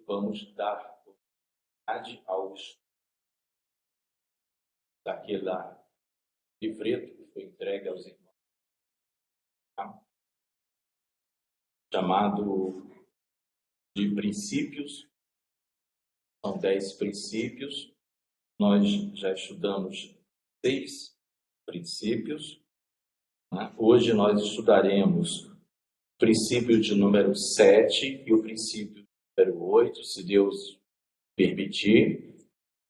vamos dar oportunidade aos daquele livreto que foi entregue aos irmãos, tá? Chamado de princípios. São 10 princípios. Nós já estudamos 6 princípios, né? Hoje nós estudaremos o princípio de número 7 e o princípio de número 8, se Deus permitir.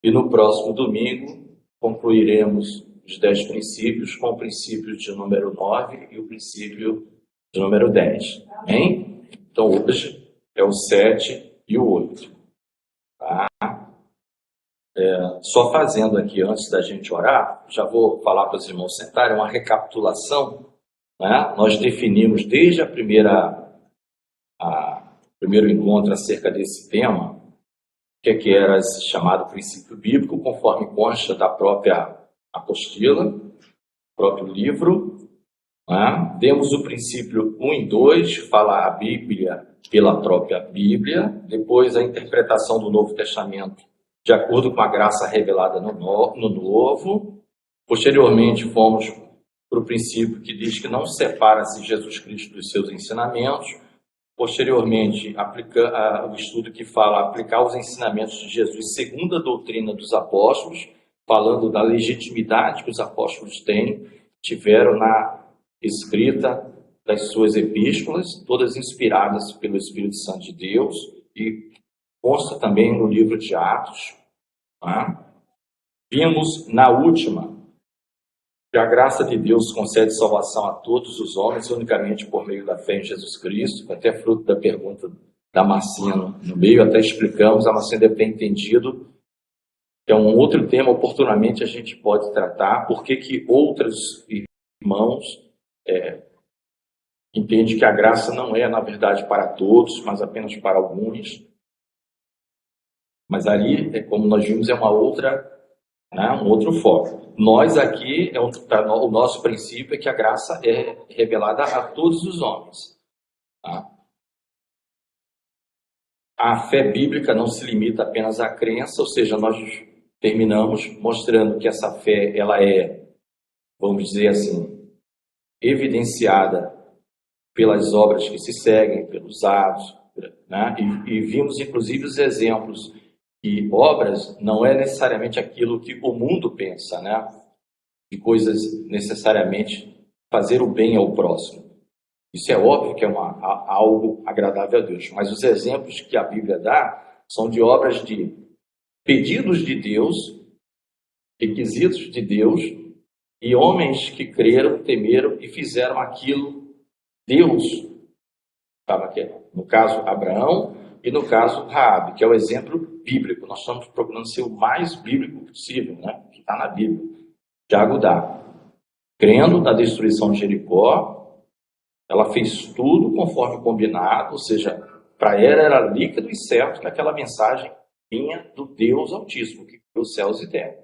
E no próximo domingo concluiremos os 10 princípios com o princípio de número 9 e o princípio de número 10. Amém? Então hoje é o 7 e o 8. Tá? Só fazendo aqui, antes da gente orar, já vou falar para os irmãos sentarem, uma recapitulação, né? Nós definimos desde o primeiro encontro acerca desse tema, que era chamado princípio bíblico, conforme consta da própria apostila, próprio livro, né? Demos o princípio 1 e 2, fala a Bíblia pela própria Bíblia, depois a interpretação do Novo Testamento de acordo com a graça revelada no Novo. Posteriormente fomos para o princípio que diz que não separa-se Jesus Cristo dos seus ensinamentos. Posteriormente, o estudo que fala aplicar os ensinamentos de Jesus segundo a doutrina dos apóstolos, falando da legitimidade que os apóstolos tiveram na escrita das suas epístolas, todas inspiradas pelo Espírito Santo de Deus, e consta também no livro de Atos. Tá? Vimos na última que a graça de Deus concede salvação a todos os homens, unicamente por meio da fé em Jesus Cristo, até fruto da pergunta da Marcinha no meio, até explicamos, a Marcinha deve ter entendido, que é um outro tema, oportunamente a gente pode tratar, porque que outros irmãos entendem que a graça não é, na verdade, para todos, mas apenas para alguns. Mas ali, como nós vimos, é uma outra, né, um outro foco. Nós aqui, o nosso princípio é que a graça é revelada a todos os homens. Tá? A fé bíblica não se limita apenas à crença, ou seja, nós terminamos mostrando que essa fé, ela é, vamos dizer assim, evidenciada pelas obras que se seguem, pelos atos, né? E vimos inclusive os exemplos. E obras não é necessariamente aquilo que o mundo pensa, né? De coisas necessariamente fazer o bem ao próximo. Isso é óbvio que é algo agradável a Deus. Mas os exemplos que a Bíblia dá são de obras de pedidos de Deus, requisitos de Deus, e homens que creram, temeram e fizeram aquilo. Deus estava aqui, no caso Abraão e no caso Raabe, que é o exemplo bíblico. Nós estamos procurando ser o mais bíblico possível, né? Que está na Bíblia. Tiago dá, crendo na destruição de Jericó, ela fez tudo conforme combinado, ou seja, para ela era líquido e certo que aquela mensagem vinha do Deus Altíssimo, que criou os céus e terra.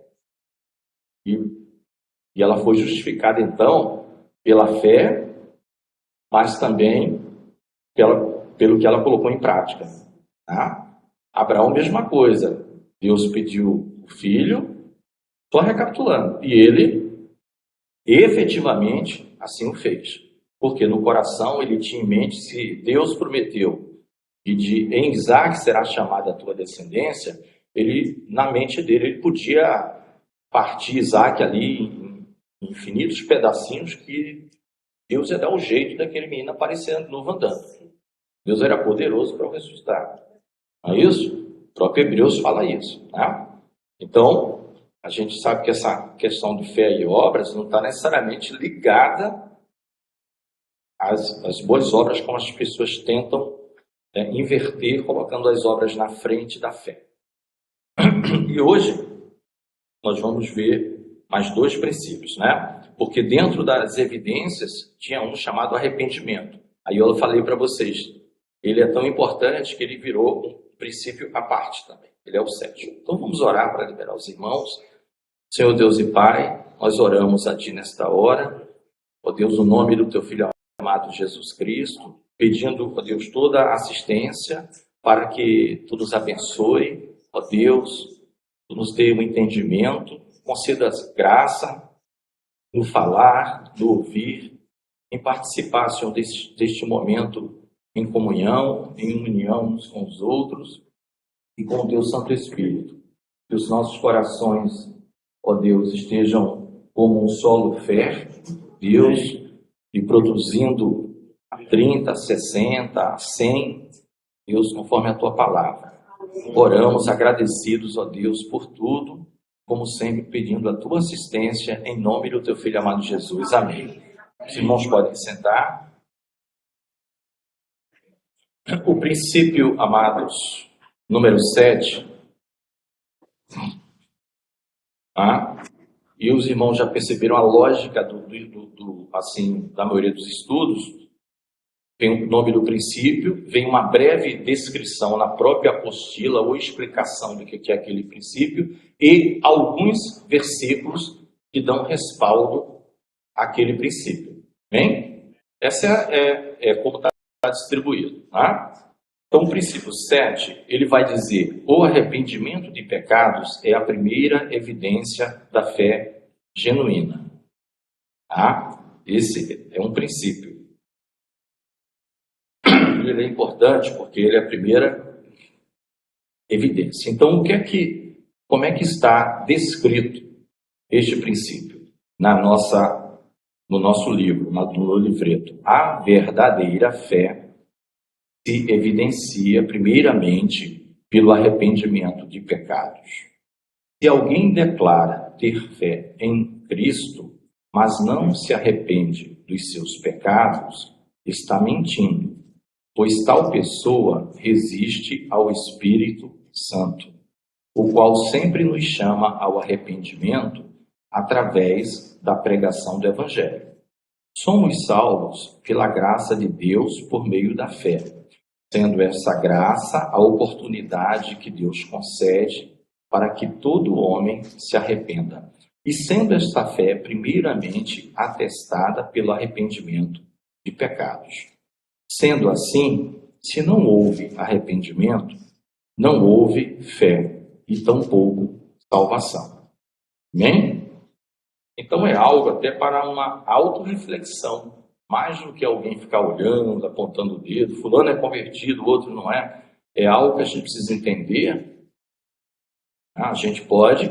E ela foi justificada então pela fé, mas também pelo que ela colocou em prática. Tá? Abraão, mesma coisa. Deus pediu o filho, só recapitulando, e ele efetivamente assim o fez. Porque no coração ele tinha em mente, se Deus prometeu que em Isaac será chamada a tua descendência, na mente dele ele podia partir Isaac ali em infinitos pedacinhos que Deus ia dar um jeito daquele menino aparecer de novo andando. Deus era poderoso para o ressuscitar. Não é isso? O próprio Hebreus fala isso. Né? Então, a gente sabe que essa questão de fé e obras não está necessariamente ligada às boas obras, como as pessoas tentam inverter, colocando as obras na frente da fé. E hoje, nós vamos ver mais 2 princípios, né? Porque dentro das evidências tinha um chamado arrependimento. Aí eu falei para vocês, ele é tão importante que ele virou um princípio à parte também. Ele é o 7. Então vamos orar para liberar os irmãos. Senhor Deus e Pai, nós oramos a Ti nesta hora. Ó Deus, no nome do Teu Filho amado Jesus Cristo, pedindo, ó Deus, toda a assistência para que Tu nos abençoe, ó Deus, Tu nos dê um entendimento, conceda graça no falar, no ouvir, em participar, Senhor, deste momento em comunhão, em união uns com os outros e com o Teu Santo Espírito. Que os nossos corações, ó Deus, estejam como um solo fértil, Deus, e produzindo a 30, a 60, a 100, Deus, conforme a Tua palavra. Oramos agradecidos, ó Deus, por tudo, como sempre pedindo a Tua assistência, em nome do Teu Filho amado Jesus. Amém. Os irmãos podem sentar. O princípio, amados, número 7. E os irmãos já perceberam a lógica da maioria dos estudos. Vem o nome do princípio, vem uma breve descrição na própria apostila ou explicação do que é aquele princípio e alguns versículos que dão respaldo àquele princípio. Bem? Essa é como está distribuído. Então, o princípio 7, ele vai dizer: o arrependimento de pecados é a primeira evidência da fé genuína. Esse é um princípio. Ele é importante porque ele é a primeira evidência. Então, como é que está descrito este princípio no nosso livro, no livreto? A verdadeira fé se evidencia primeiramente pelo arrependimento de pecados. Se alguém declara ter fé em Cristo, mas não se arrepende dos seus pecados, está mentindo, pois tal pessoa resiste ao Espírito Santo, o qual sempre nos chama ao arrependimento através da pregação do Evangelho. Somos salvos pela graça de Deus por meio da fé, sendo essa graça a oportunidade que Deus concede para que todo homem se arrependa, e sendo esta fé primeiramente atestada pelo arrependimento de pecados. Sendo assim, se não houve arrependimento, não houve fé e tampouco salvação. Amém? Então é algo até para uma autorreflexão. Mais do que alguém ficar olhando, apontando o dedo, fulano é convertido, o outro não é. É algo que a gente precisa entender. A gente pode,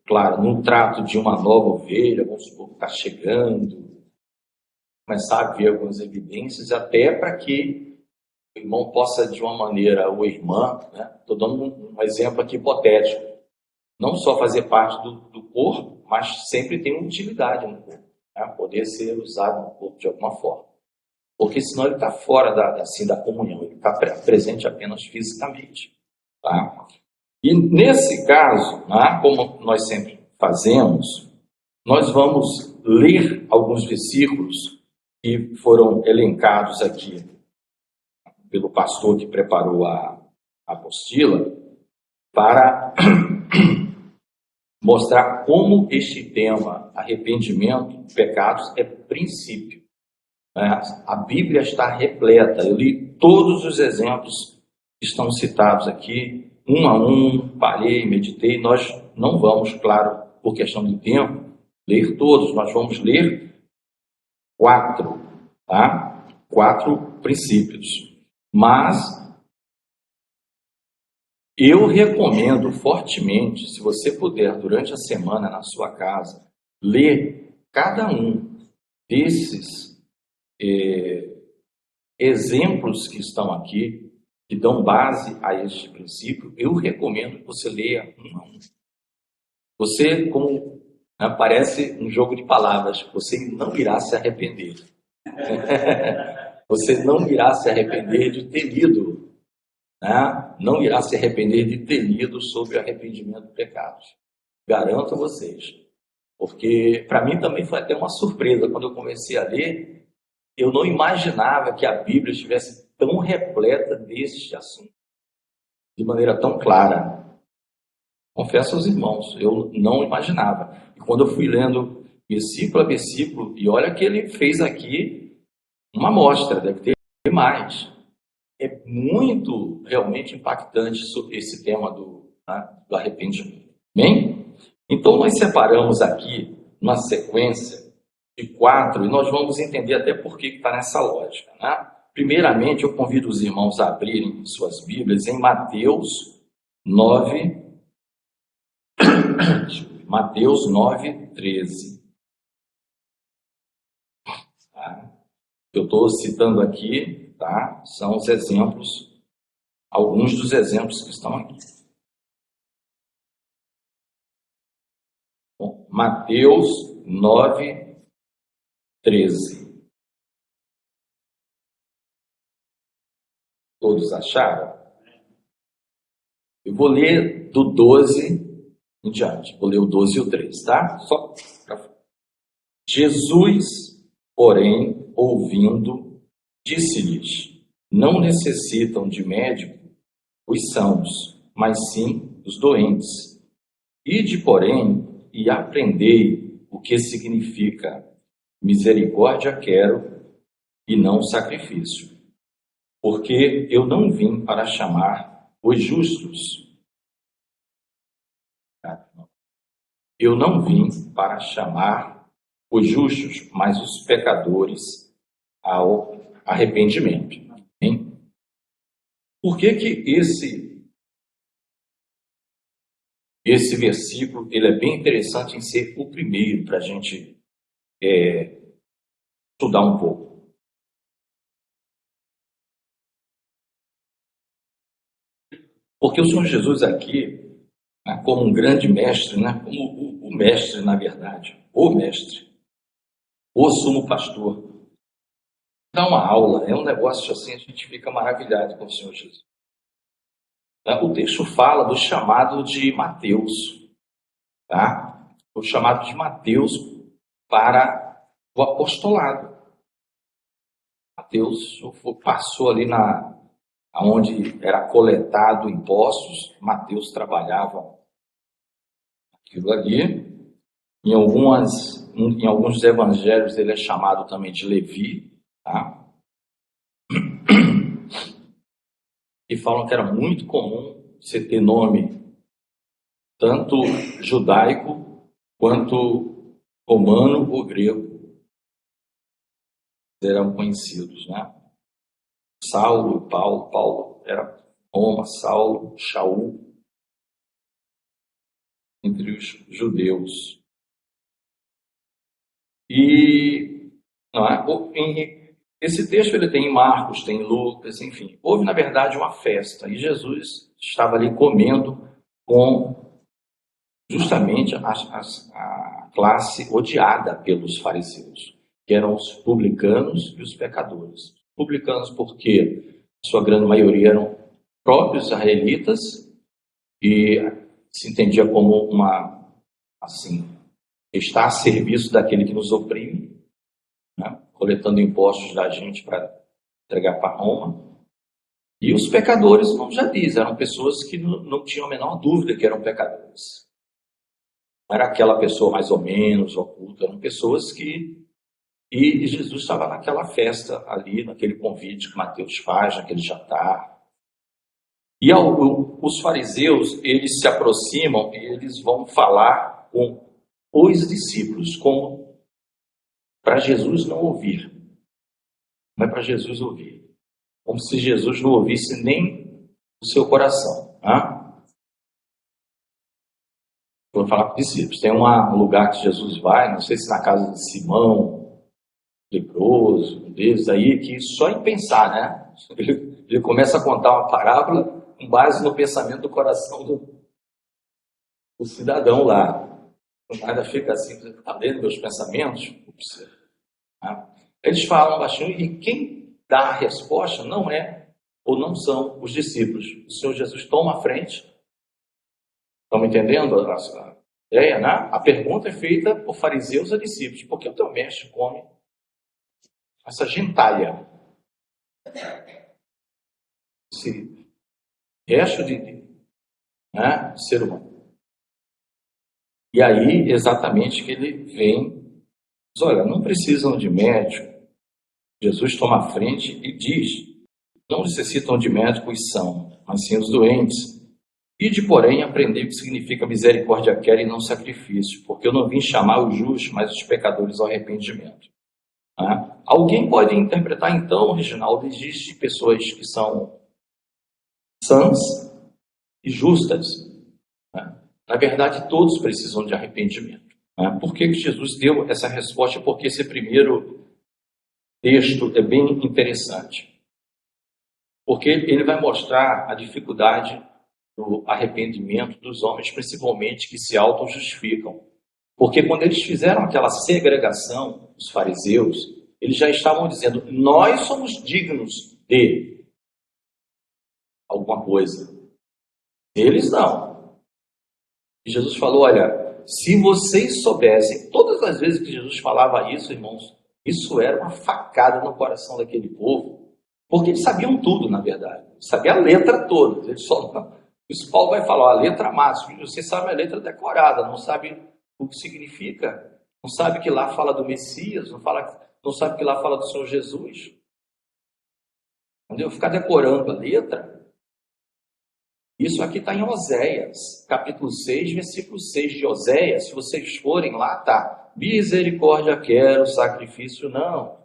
claro, no trato de uma nova ovelha, vamos supor que está chegando, começar a ver algumas evidências, até para que o irmão possa, de uma maneira, ou irmã, estou dando um exemplo aqui hipotético, não só fazer parte do corpo, mas sempre tem uma utilidade no corpo. Poder ser usado no corpo de alguma forma. Porque senão ele está fora da comunhão, ele está presente apenas fisicamente. E nesse caso, como nós sempre fazemos, nós vamos ler alguns versículos que foram elencados aqui pelo pastor que preparou a apostila, para mostrar como este tema, arrependimento, pecados, é princípio. A Bíblia está repleta. Eu li todos os exemplos que estão citados aqui, um a um, parei, meditei. Nós não vamos, claro, por questão de tempo, ler todos. Nós vamos ler 4, 4 princípios. Mas eu recomendo fortemente, se você puder, durante a semana na sua casa, ler cada um desses exemplos que estão aqui, que dão base a este princípio. Eu recomendo que você leia um a um. Você, como parece um jogo de palavras, você não irá se arrepender. Você não irá se arrepender de ter lido. Não irá se arrepender de ter lido sobre o arrependimento de pecados. Garanto a vocês. Porque para mim também foi até uma surpresa. Quando eu comecei a ler, eu não imaginava que a Bíblia estivesse tão repleta deste assunto, de maneira tão clara. Confesso aos irmãos, eu não imaginava. E quando eu fui lendo versículo a versículo, e olha que ele fez aqui uma amostra, deve ter mais. é muito realmente impactante sobre esse tema do arrependimento. Bem? Então, nós separamos aqui uma sequência de 4 e nós vamos entender até por que está nessa lógica. Né? Primeiramente, eu convido os irmãos a abrirem suas Bíblias em Mateus 9, Mateus 9, 13. Tá? Eu estou citando aqui, tá? São os exemplos, alguns dos exemplos que estão aqui. Bom, Mateus 9, 13. Todos acharam? Eu vou ler do 12 em diante. Vou ler o 12 e o 13, tá? Só pra... Jesus, porém, ouvindo, disse-lhes: não necessitam de médico os sãos, mas sim os doentes. Ide, porém, e aprendei o que significa misericórdia quero e não sacrifício. Porque eu não vim para chamar os justos. Eu não vim para chamar os justos, mas os pecadores ao arrependimento. Hein? Por que esse versículo ele é bem interessante em ser o primeiro para a gente estudar um pouco? Porque o Senhor Jesus aqui, né, como um grande mestre, né, como o mestre, na verdade, o mestre, o sumo pastor, dá uma aula, é um negócio assim, a gente fica maravilhado com o Senhor Jesus. O texto fala do chamado de Mateus, tá? O chamado de Mateus para o apostolado. Mateus passou ali onde era coletado impostos, Mateus trabalhava aquilo ali. Em alguns evangelhos ele é chamado também de Levi, tá? E falam que era muito comum você ter nome tanto judaico quanto romano ou grego. Eram conhecidos, né? Saulo, Paulo era Roma, Saulo, Shaul, entre os judeus. E não é? Esse texto ele tem em Marcos, tem em Lucas, enfim. Houve, na verdade, uma festa e Jesus estava ali comendo com justamente a classe odiada pelos fariseus, que eram os publicanos e os pecadores. Publicanos porque a sua grande maioria eram próprios israelitas e se entendia como estar a serviço daquele que nos oprime, né? Coletando impostos da gente para entregar para Roma. E os pecadores, como já diz, eram pessoas que não tinham a menor dúvida que eram pecadores. Não era aquela pessoa mais ou menos oculta, eram pessoas que... E Jesus estava naquela festa ali, naquele convite que Mateus faz, naquele jantar. E os fariseus, eles se aproximam e eles vão falar com os discípulos, como para Jesus não ouvir. Não é para Jesus ouvir. Como se Jesus não ouvisse nem o seu coração. Né? Vou falar para os discípulos. Tem um lugar que Jesus vai, não sei se na casa de Simão, leproso, um deles aí, que só em pensar, né? Ele começa a contar uma parábola com base no pensamento do coração do cidadão lá. O nada fica assim, está lendo meus pensamentos? Ups. Eles falam baixinho e quem dá a resposta não é ou não são os discípulos. O Senhor Jesus toma a frente. Estão entendendo a ideia, né? A pergunta é feita por fariseus a discípulos. Por que o teu mestre come essa gentalha? Esse resto de ser humano. E aí, exatamente, que ele vem, diz, olha, não precisam de médico. Jesus toma a frente e diz, não necessitam de médico e são, mas sim os doentes. Ide, porém, aprender o que significa misericórdia quero e não sacrifício, porque eu não vim chamar os justos, mas os pecadores ao arrependimento. Alguém pode interpretar, então, Reginaldo, existe pessoas que são sãs e justas. Na verdade, todos precisam de arrependimento. Por que Jesus deu essa resposta? Porque esse primeiro texto é bem interessante. Porque ele vai mostrar a dificuldade do arrependimento dos homens, principalmente que se auto-justificam. Porque quando eles fizeram aquela segregação, os fariseus, eles já estavam dizendo, nós somos dignos de alguma coisa. Eles não. E Jesus falou, olha, se vocês soubessem, todas as vezes que Jesus falava isso, irmãos, isso era uma facada no coração daquele povo, porque eles sabiam tudo, na verdade. Sabiam a letra toda. Eles só não. Isso Paulo vai falar, a letra máxima. Você sabe a letra decorada, não sabe o que significa. Não sabe que lá fala do Messias, não sabe que lá fala do Senhor Jesus. Entendeu? Ficar decorando a letra. Isso aqui está em Oséias, capítulo 6, versículo 6 de Oséias. Se vocês forem lá, tá. Misericórdia quero, sacrifício não.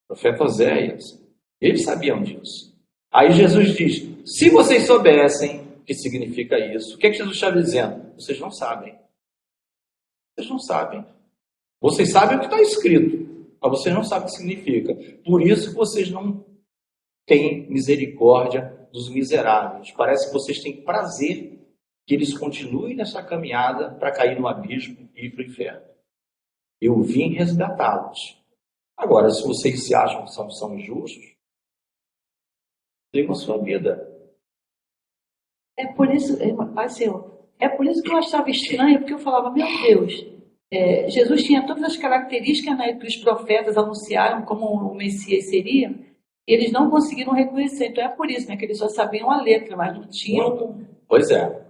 Profeta Oséias. Eles sabiam disso. Aí Jesus diz, se vocês soubessem o que significa isso, o que é que Jesus está dizendo? Vocês não sabem. Vocês não sabem. Vocês sabem o que está escrito, mas vocês não sabem o que significa. Por isso que vocês não têm misericórdia dos miseráveis. Parece que vocês têm prazer que eles continuem nessa caminhada para cair no abismo e ir para o inferno. Eu vim resgatá-los. Agora, se vocês se acham que são justos, sigam a sua vida. É por isso, Pai Senhor, é por isso que eu achava estranho, porque eu falava, meu Deus, Jesus tinha todas as características, né, que os profetas anunciaram como o Messias seria, e eles não conseguiram reconhecer. Então é por isso, né, que eles só sabiam a letra, mas não tinham... Pois é.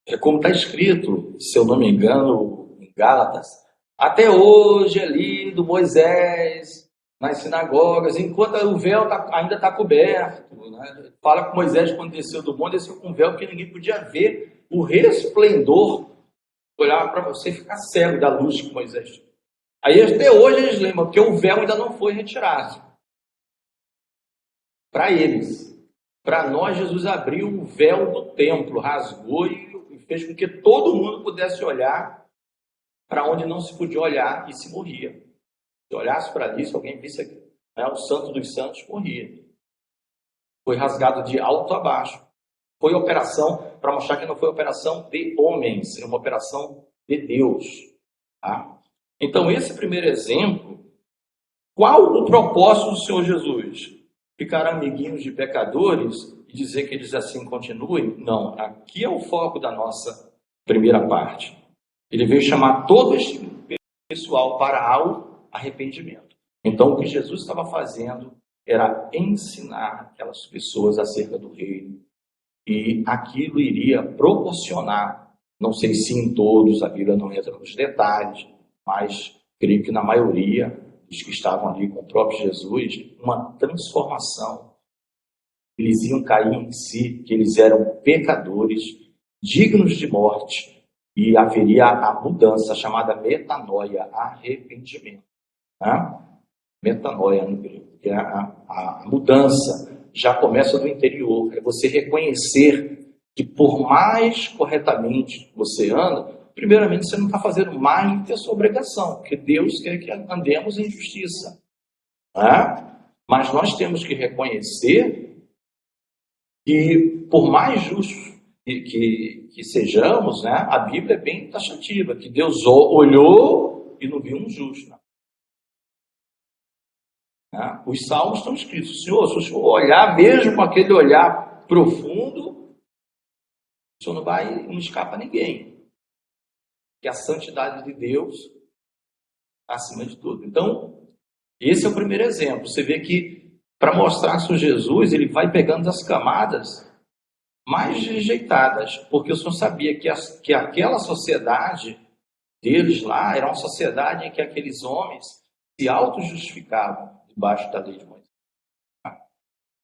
É como está escrito, se eu não me engano, em Gálatas, até hoje é lido Moisés nas sinagogas, enquanto o véu ainda está coberto. Né? Fala que Moisés, quando desceu do monte, desceu com um véu que ninguém podia ver o resplendor. Olhava para você e ficar cego da luz que Moisés tinha. Aí até hoje eles lembram, porque o véu ainda não foi retirado. Para eles. Para nós, Jesus abriu o véu do templo, rasgou e fez com que todo mundo pudesse olhar para onde não se podia olhar e se morria. Se olhasse para ali, se alguém visse aqui, né, o santo dos santos, morria. Foi rasgado de alto a baixo. Foi operação, para mostrar que não foi operação de homens, é uma operação de Deus. Tá? Então, esse primeiro exemplo, qual o propósito do Senhor Jesus? Ficar amiguinhos de pecadores e dizer que eles assim continuem? Não, aqui é o foco da nossa primeira parte. Ele veio chamar todo este pessoal para o arrependimento. Então, o que Jesus estava fazendo era ensinar aquelas pessoas acerca do reino. E aquilo iria proporcionar, não sei se em todos, a Bíblia não entra nos detalhes, mas creio que na maioria dos que estavam ali com o próprio Jesus, uma transformação. Eles iam cair em si, que eles eram pecadores, dignos de morte, e haveria a mudança chamada metanoia, arrependimento. Né? Metanoia no grego, que é a mudança. Já começa do interior, é você reconhecer que por mais corretamente você anda, primeiramente você não está fazendo mais do que a sua obrigação, porque Deus quer que andemos em justiça. Né? Mas nós temos que reconhecer que por mais justos que sejamos, né, a Bíblia é bem taxativa, que Deus olhou e não viu um justo. Os salmos estão escritos, Senhor, se o Senhor olhar, mesmo com aquele olhar profundo, o Senhor não escapa a ninguém. Que a santidade de Deus está acima de tudo. Então, esse é o primeiro exemplo. Você vê que, para mostrar que o Jesus, ele vai pegando as camadas mais rejeitadas, porque o Senhor sabia que aquela sociedade deles lá era uma sociedade em que aqueles homens se auto-justificavam debaixo da lei de Moisés.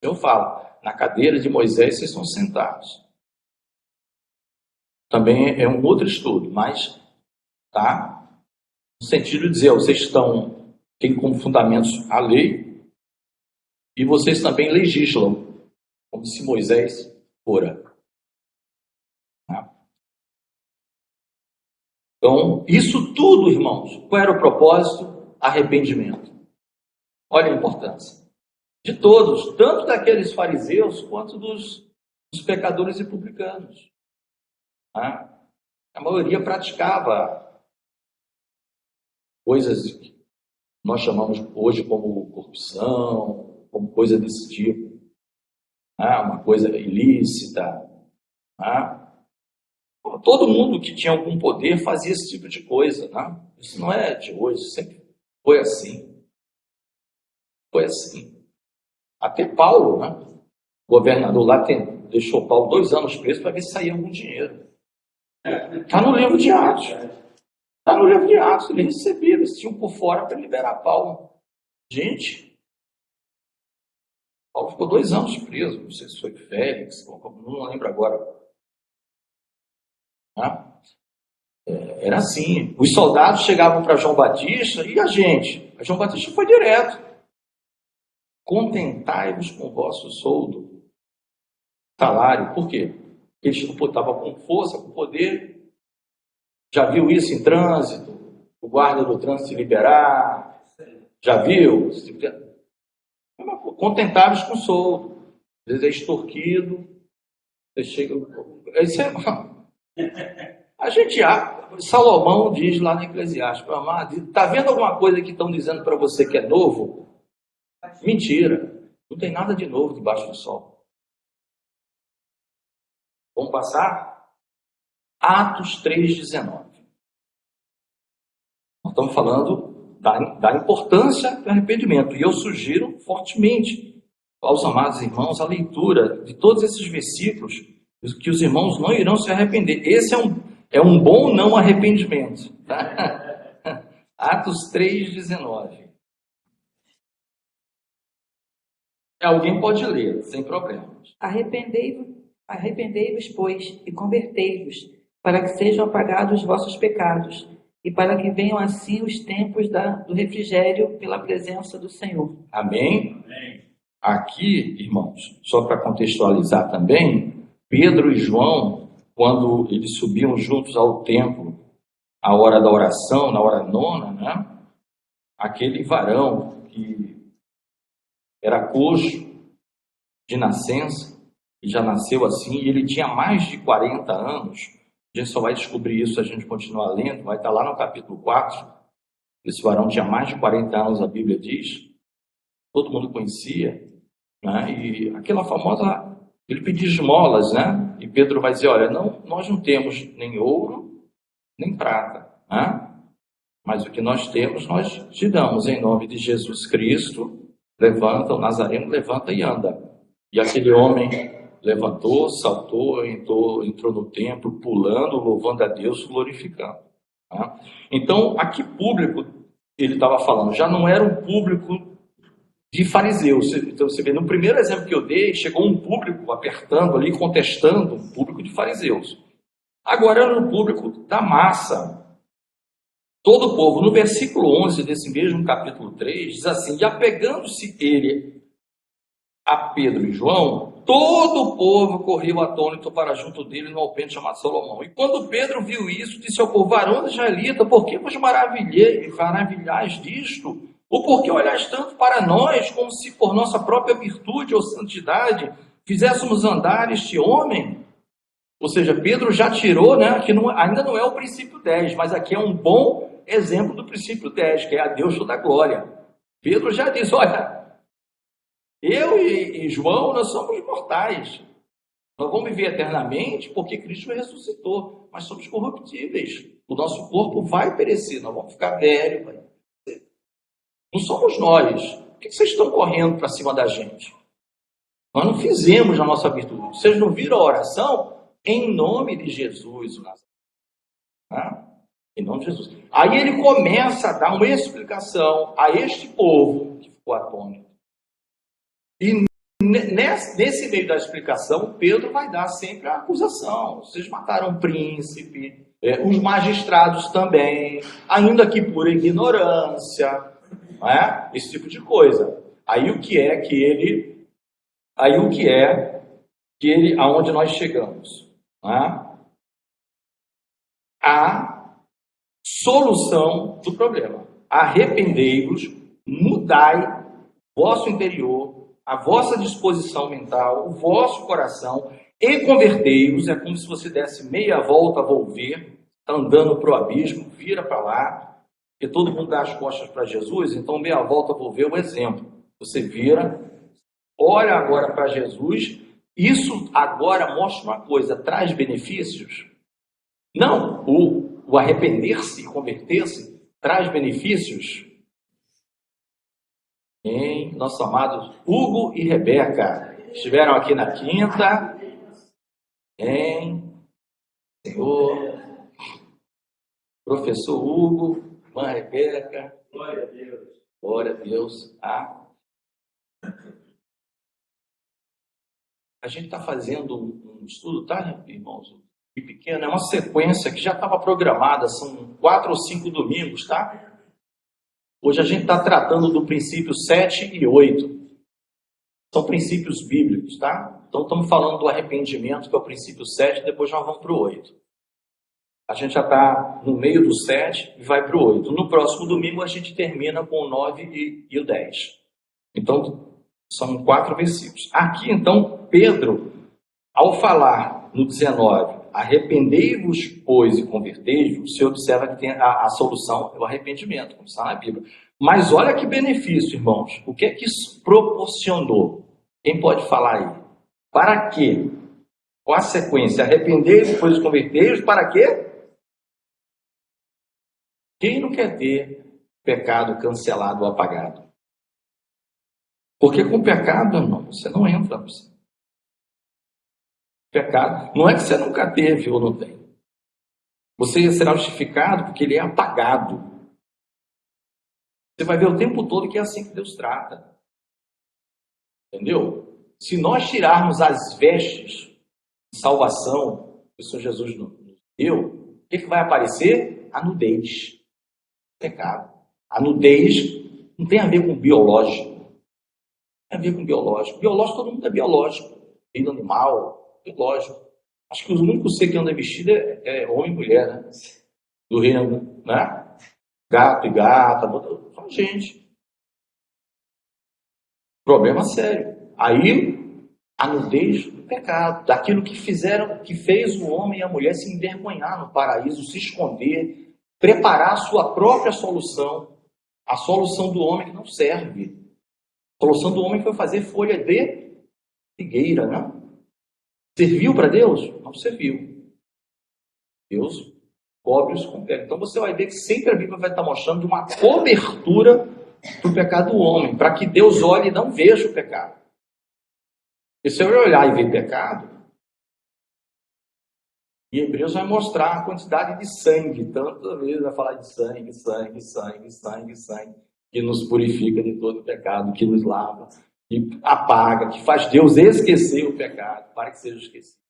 Eu falo, na cadeira de Moisés vocês são sentados. Também é um outro estudo, mas tá no sentido de dizer, vocês têm como fundamentos a lei e vocês também legislam, como se Moisés fora. Tá? Então, isso tudo, irmãos, qual era o propósito? Arrependimento. Olha a importância de todos, tanto daqueles fariseus quanto dos pecadores e publicanos. Tá? A maioria praticava coisas que nós chamamos hoje como corrupção, como coisa desse tipo, tá? Uma coisa ilícita. Tá? Todo mundo que tinha algum poder fazia esse tipo de coisa. Tá? Isso não é de hoje, sempre foi assim. Foi assim. Até Paulo, né? O governador lá deixou Paulo 2 anos preso para ver se saía algum dinheiro. Está no livro de Atos. Está no livro de Atos. Eles receberam, eles tinham por fora para liberar Paulo. Gente, Paulo ficou 2 anos preso. Não sei se foi Félix, não lembro agora. Tá? Era assim. Os soldados chegavam para João Batista e a gente. A João Batista foi direto. Contentai-vos com o vosso soldo, salário. Por quê? Eles estavam com força, com poder. Já viu isso em trânsito? O guarda do trânsito se liberar? Já viu? Contentai-vos com o soldo. Às vezes é extorquido. Você chega... A gente... Salomão diz lá no Eclesiastes, amado, está vendo alguma coisa que estão dizendo para você que é novo? Mentira, não tem nada de novo debaixo do sol. Vamos passar? Atos 3,19. Nós estamos falando da importância do arrependimento. E eu sugiro fortemente aos amados irmãos a leitura de todos esses versículos, que os irmãos não irão se arrepender. Esse é um bom não arrependimento. Tá? Atos 3,19. Alguém pode ler, sem problemas. Arrependei-vos, pois, e convertei-vos, para que sejam apagados os vossos pecados, e para que venham assim os tempos do refrigério pela presença do Senhor. Amém? Amém. Aqui, irmãos, só para contextualizar também, Pedro e João, quando eles subiam juntos ao templo, à hora da oração, na hora 9, né? Aquele varão que era coxo de nascença, e já nasceu assim, e ele tinha mais de 40 anos. A gente só vai descobrir isso se a gente continuar lendo, vai estar lá no capítulo 4. Esse varão tinha mais de 40 anos, a Bíblia diz. Todo mundo conhecia, né? E aquela famosa, ele pedia esmolas, né? E Pedro vai dizer, olha, nós não temos nem ouro, nem prata, né? Mas o que nós temos, nós te damos em nome de Jesus Cristo. Levanta, o Nazareno levanta e anda. E aquele homem levantou, saltou, entrou no templo, pulando, louvando a Deus, glorificando. Tá? Então, a que público ele estava falando? Já não era um público de fariseus. Então, você vê, no primeiro exemplo que eu dei, chegou um público apertando ali, contestando, um público de fariseus. Agora era um público da massa. Todo o povo, no versículo 11 desse mesmo capítulo 3, diz assim, e apegando-se ele a Pedro e João, todo o povo correu atônito para junto dele no alpendre chamado Salomão. E quando Pedro viu isso, disse ao povo, varão israelita, por que vos maravilhais disto? Ou por que olhais tanto para nós, como se por nossa própria virtude ou santidade fizéssemos andar este homem? Ou seja, Pedro já tirou, né, que ainda não é o princípio 10, mas aqui é um bom exemplo do princípio 10, que é a Deus toda a glória. Pedro já diz, olha, eu e João, nós somos mortais. Nós vamos viver eternamente porque Cristo ressuscitou, mas somos corruptíveis. O nosso corpo vai perecer, nós vamos ficar velhos. Não somos nós. Por que vocês estão correndo para cima da gente? Nós não fizemos a nossa virtude. Vocês não viram a oração? Em nome de Jesus, o Nazareno. Ah, em nome de Jesus. Aí ele começa a dar uma explicação a este povo que ficou atônito. E nesse meio da explicação, Pedro vai dar sempre a acusação. Vocês mataram o príncipe, os magistrados também, ainda que por ignorância, não é? Esse tipo de coisa. Aonde nós chegamos, não é? A solução do problema. Arrependei-vos, mudai vosso interior, a vossa disposição mental, o vosso coração, e convertei-vos. É como se você desse meia volta a volver, andando para o abismo, vira para lá, porque todo mundo dá as costas para Jesus, então meia volta a volver é o exemplo. Você vira, olha agora para Jesus. Isso agora mostra uma coisa, traz benefícios? Não, o arrepender-se e converter-se traz benefícios? Em nossos amados Hugo e Rebeca estiveram aqui na quinta. Senhor, professor Hugo, irmã Rebeca. Glória a Deus. Glória a Deus. A gente está fazendo um estudo, tá, irmãos? Pequeno, é uma sequência que já estava programada, são 4 ou 5 domingos, tá? Hoje a gente está tratando do princípio 7 e 8. São princípios bíblicos, tá? Então estamos falando do arrependimento, que é o princípio 7, depois nós vamos para o 8. A gente já está no meio do 7 e vai para o 8. No próximo domingo a gente termina com o 9 e o 10. Então, são 4 versículos. Aqui, então, Pedro, ao falar no 19, arrependei-vos, pois, e convertei-vos, você observa que tem a solução é o arrependimento, como está na Bíblia. Mas olha que benefício, irmãos. O que é que isso proporcionou? Quem pode falar aí? Para quê? Qual a sequência? Arrependei-vos, pois, e convertei-vos, para quê? Quem não quer ter pecado cancelado ou apagado? Porque com pecado, irmão, você não entra no céu. Pecado não é que você nunca teve ou não tem. Você será justificado porque ele é apagado. Você vai ver o tempo todo que é assim que Deus trata. Entendeu? Se nós tirarmos as vestes de salvação que o Senhor Jesus nos deu, o que vai aparecer? A nudez. Pecado. A nudez não tem a ver com biológico. Tem a ver com biológico. Biológico, todo mundo é biológico. Reino animal, biológico. Acho que o único ser que anda vestido é homem e mulher, né? Do reino, né? Gato e gata, só gente. Problema sério. Aí, a nudez do pecado, daquilo que fez o homem e a mulher se envergonhar no paraíso, se esconder, preparar a sua própria solução, a solução do homem que não serve. A solução do homem foi fazer folha de figueira, né? Serviu para Deus? Não serviu. Deus cobre-os com pecado. Então você vai ver que sempre a Bíblia vai estar mostrando uma cobertura para o pecado do homem, para que Deus olhe e não veja o pecado. E se eu olhar e ver pecado, e Hebreus vai mostrar a quantidade de sangue, tantas vezes vai falar de sangue, que nos purifica de todo pecado, que nos lava, que apaga, que faz Deus esquecer o pecado, para que seja esquecido.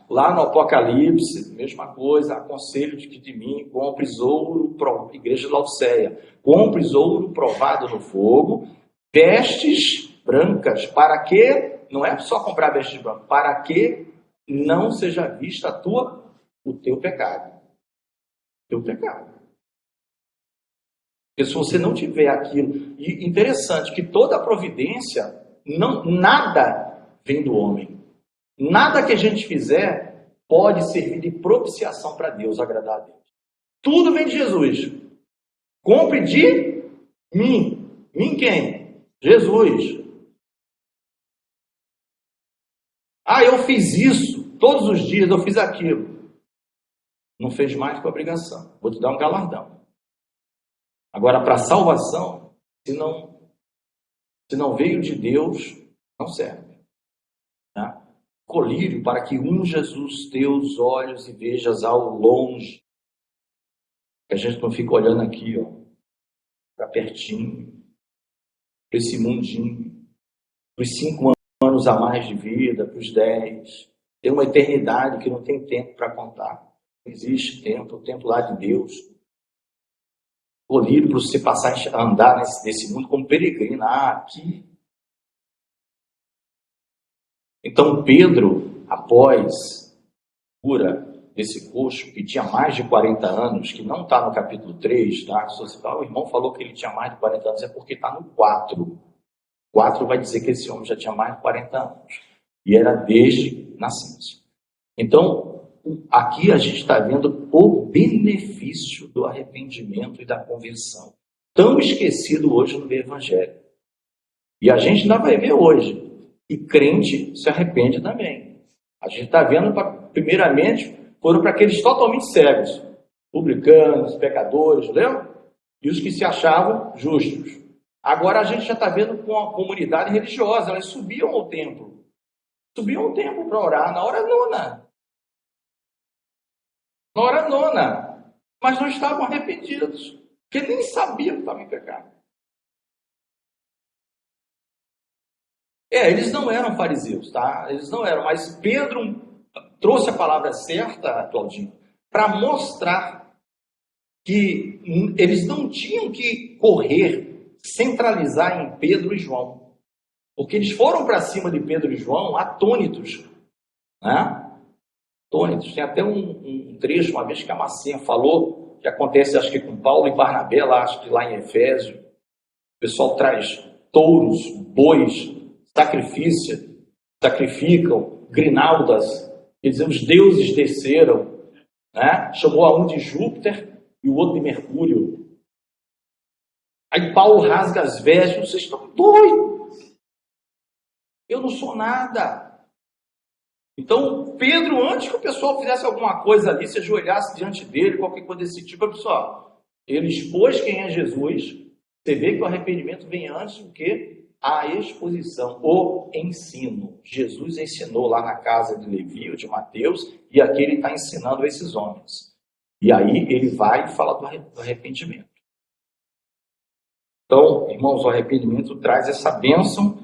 Lá no Apocalipse, mesma coisa, aconselho de que de mim compres ouro, igreja de Laodiceia, compres ouro provado no fogo, vestes brancas, para que, não é só comprar vestes brancas, para que não seja vista o teu pecado. Teu pecado. Porque se você não tiver aquilo, e interessante que toda a providência, nada vem do homem. Nada que a gente fizer pode servir de propiciação para Deus, agradar a Deus. Tudo vem de Jesus. Compre de mim. Mim quem? Jesus. Eu fiz isso, todos os dias eu fiz aquilo. Não fez mais que a obrigação. Vou te dar um galardão. Agora, para salvação, se não veio de Deus, não serve. Tá? Colírio para que unjas os teus olhos e vejas ao longe. Que a gente não fica olhando aqui, para pertinho, para esse mundinho. para os 5 anos a mais de vida, para os 10. Tem uma eternidade que não tem tempo para contar. Não existe tempo, o tempo lá de Deus. Escolhido para você passar a andar nesse mundo como peregrino. Aqui. Então Pedro, após cura desse coxo, que tinha mais de 40 anos, que não está no capítulo 3, tá? Se você fala, o irmão falou que ele tinha mais de 40 anos, é porque está no 4. 4 vai dizer que esse homem já tinha mais de 40 anos. E era desde nascença. Então, aqui a gente está vendo o benefício do arrependimento e da conversão. Tão esquecido hoje no meio evangelho. E a gente ainda vai ver hoje. E crente se arrepende também. A gente está vendo, primeiramente, foram para aqueles totalmente cegos. Publicanos, pecadores, lembra? E os que se achavam justos. Agora a gente já está vendo com a comunidade religiosa. Elas subiam ao templo. Subiam ao templo para orar na hora nona. Na hora nona. Mas não estavam arrependidos. Porque nem sabiam que estavam em pecado. Eles não eram fariseus, tá? Eles não eram. Mas Pedro trouxe a palavra certa, Claudinho, para mostrar que eles não tinham que correr, centralizar em Pedro e João. Porque eles foram para cima de Pedro e João atônitos. Né? Atônitos. Tem até um trecho, uma vez que a Massinha falou, que acontece, acho que com Paulo e Barnabé, acho que lá em Efésio. O pessoal traz touros, bois, sacrificam, grinaldas. Quer dizer, os deuses desceram. Né? Chamou a um de Júpiter e o outro de Mercúrio. Aí Paulo rasga as vestes. Vocês estão doidos. Eu não sou nada. Então, Pedro, antes que o pessoal fizesse alguma coisa ali, se ajoelhasse diante dele, qualquer coisa desse tipo, pessoal, ele expôs quem é Jesus. Você vê que o arrependimento vem antes do que a exposição, o ensino. Jesus ensinou lá na casa de Levi ou de Mateus, e aqui ele está ensinando a esses homens. E aí ele vai e fala do arrependimento. Então, irmãos, o arrependimento traz essa bênção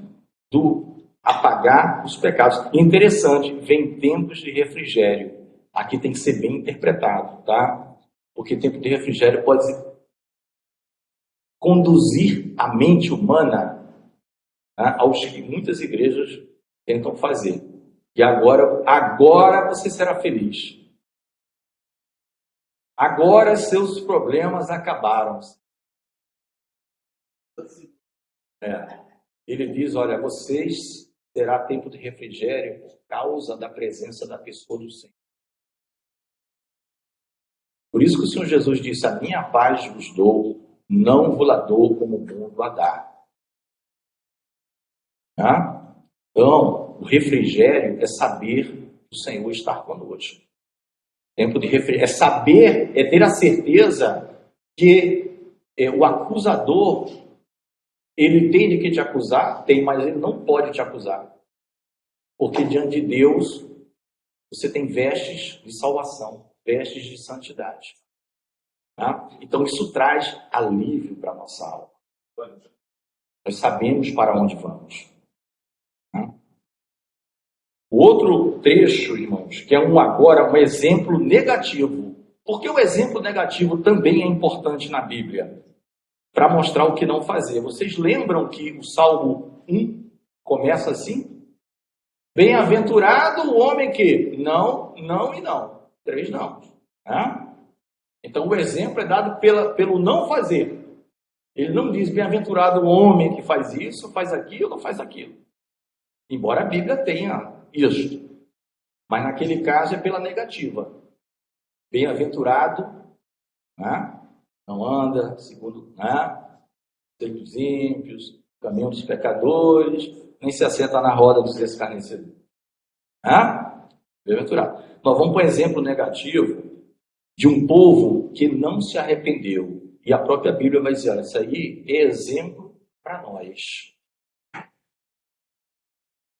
do apagar os pecados. Interessante, vem tempos de refrigério. Aqui tem que ser bem interpretado, tá? Porque tempo de refrigério pode conduzir a mente humana, né, aos que muitas igrejas tentam fazer. E agora você será feliz. Agora seus problemas acabaram. Ele diz, olha, vocês terá tempo de refrigério por causa da presença da pessoa do Senhor. Por isso que o Senhor Jesus disse, a minha paz vos dou, não vos la dou como o mundo a dá. Tá? Então, o refrigério é saber que o Senhor está conosco. Tempo de refrigério é saber, é ter a certeza que o acusador, ele tem de que te acusar? Tem, mas ele não pode te acusar. Porque diante de Deus, você tem vestes de salvação, vestes de santidade. Tá? Então isso traz alívio para a nossa alma. Nós sabemos para onde vamos. Tá? O outro trecho, irmãos, que é agora um exemplo negativo. Porque o exemplo negativo também é importante na Bíblia, para mostrar o que não fazer. Vocês lembram que o Salmo 1 começa assim? Bem-aventurado o homem que não, não e não. 3 não. Né? Então o exemplo é dado pelo não fazer. Ele não diz bem-aventurado o homem que faz isso, faz aquilo ou faz aquilo. Embora a Bíblia tenha isso. Mas naquele caso é pela negativa. Bem-aventurado, né? Não anda segundo jeito dos ímpios, caminho dos pecadores, nem se assenta na roda dos escarnecedores. Bem-aventurado. Nós vamos para um exemplo negativo de um povo que não se arrependeu. E a própria Bíblia vai dizer, olha, isso aí é exemplo para nós.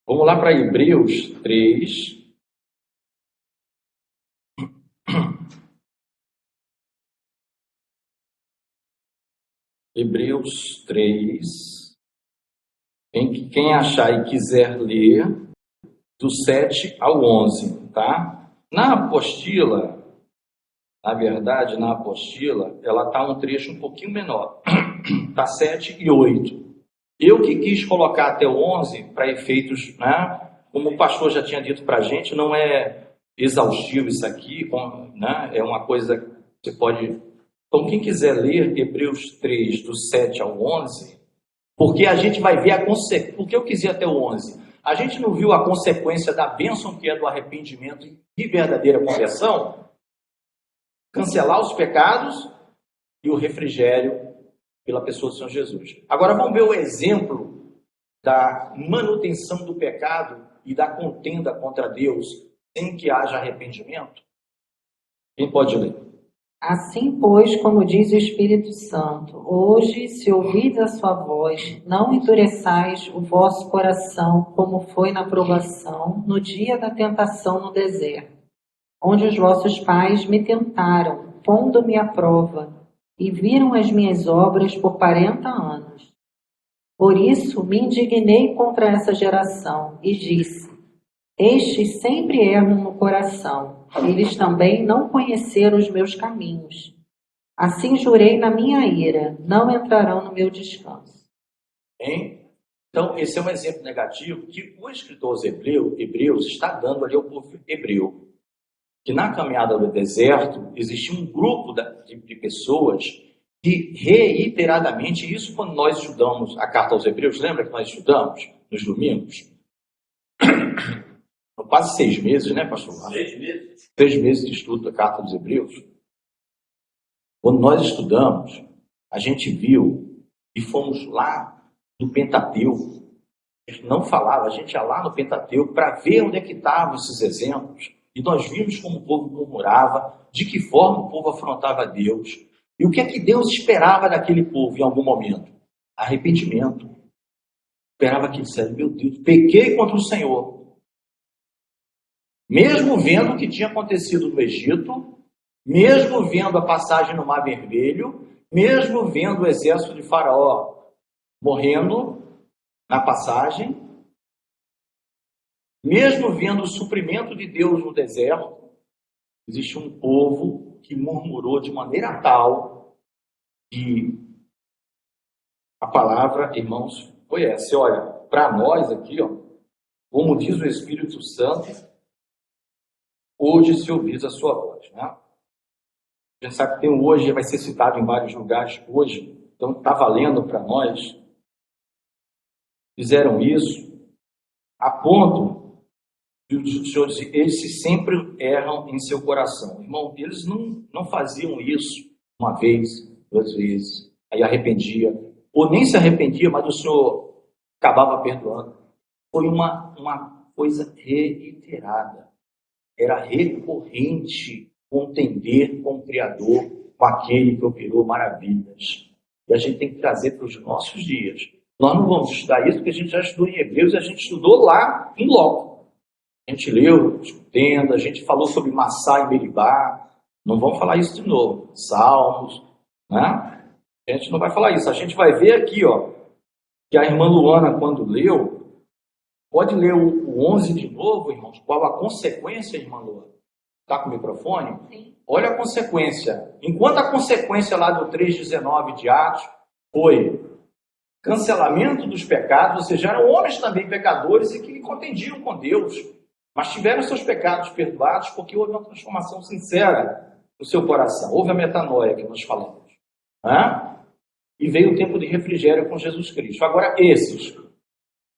Vamos lá para Hebreus 3. Hebreus 3, Quem achar e quiser ler, do 7 ao 11, tá? Na apostila, na verdade, na apostila, ela está um trecho um pouquinho menor. Está 7 e 8. Eu que quis colocar até o 11 para efeitos, né? Como o pastor já tinha dito para a gente, não é exaustivo isso aqui, né? É uma coisa que você pode... Então, quem quiser ler Hebreus 3, do 7 ao 11, porque a gente vai ver a consequência... Por que eu quis ir até o 11? A gente não viu a consequência da bênção que é do arrependimento e verdadeira conversão? Cancelar os pecados e o refrigério pela pessoa do Senhor Jesus. Agora vamos ver o exemplo da manutenção do pecado e da contenda contra Deus sem que haja arrependimento. Quem pode ler? Assim, pois, como diz o Espírito Santo, hoje, se ouvides a sua voz, não endureçais o vosso coração, como foi na provação, no dia da tentação no deserto, onde os vossos pais me tentaram, pondo-me à prova, e viram as minhas obras por 40 anos. Por isso me indignei contra essa geração, e disse, estes sempre erram no coração, eles também não conheceram os meus caminhos. Assim jurei na minha ira, não entrarão no meu descanso. Hein? Então, esse é um exemplo negativo que o escritor aos Hebreus está dando ali ao povo hebreu. Que na caminhada do deserto existia um grupo de pessoas que reiteradamente, isso quando nós estudamos a carta aos Hebreus, lembra que nós estudamos nos domingos? Quase 6 meses, né, pastor? 6 meses. 6 meses de estudo da carta dos Hebreus. Quando nós estudamos, a gente viu e fomos lá no Pentateuco. A gente não falava, a gente ia lá no Pentateuco para ver onde é que estavam esses exemplos. E nós vimos como o povo murmurava, de que forma o povo afrontava Deus. E o que é que Deus esperava daquele povo em algum momento? Arrependimento. Esperava que ele dissesse, meu Deus, pequei contra o Senhor. Mesmo vendo o que tinha acontecido no Egito, mesmo vendo a passagem no Mar Vermelho, mesmo vendo o exército de Faraó morrendo na passagem, mesmo vendo o suprimento de Deus no deserto, existe um povo que murmurou de maneira tal que a palavra, irmãos, foi essa. Olha, para nós aqui, ó, como diz o Espírito Santo, hoje se ouvis a sua voz, né? A gente sabe que tem um hoje, vai ser citado em vários lugares hoje, então está valendo para nós. Fizeram isso a ponto de os senhores, eles sempre erram em seu coração. Irmão, eles não faziam isso uma vez, 2 vezes, aí arrependia, ou nem se arrependia, mas o Senhor acabava perdoando. Foi uma coisa reiterada. Era recorrente contender com o Criador, com aquele que operou maravilhas. E a gente tem que trazer para os nossos dias. Nós não vamos estudar isso porque a gente já estudou em Hebreus, a gente estudou lá em loco. A gente leu, tenda, a gente falou sobre Massá e Meribá. Não vamos falar isso de novo. Salmos, né? A gente não vai falar isso. A gente vai ver aqui, ó, que a irmã Luana, quando leu, pode ler o 11 de novo, irmãos? Qual a consequência, irmã Luana? Está com o microfone? Sim. Olha a consequência. Enquanto a consequência lá do 3,19 de Atos foi cancelamento dos pecados, ou seja, eram homens também pecadores e que contendiam com Deus, mas tiveram seus pecados perdoados porque houve uma transformação sincera no seu coração. Houve a metanoia que nós falamos. Né? E veio o tempo de refrigério com Jesus Cristo. Agora, esses...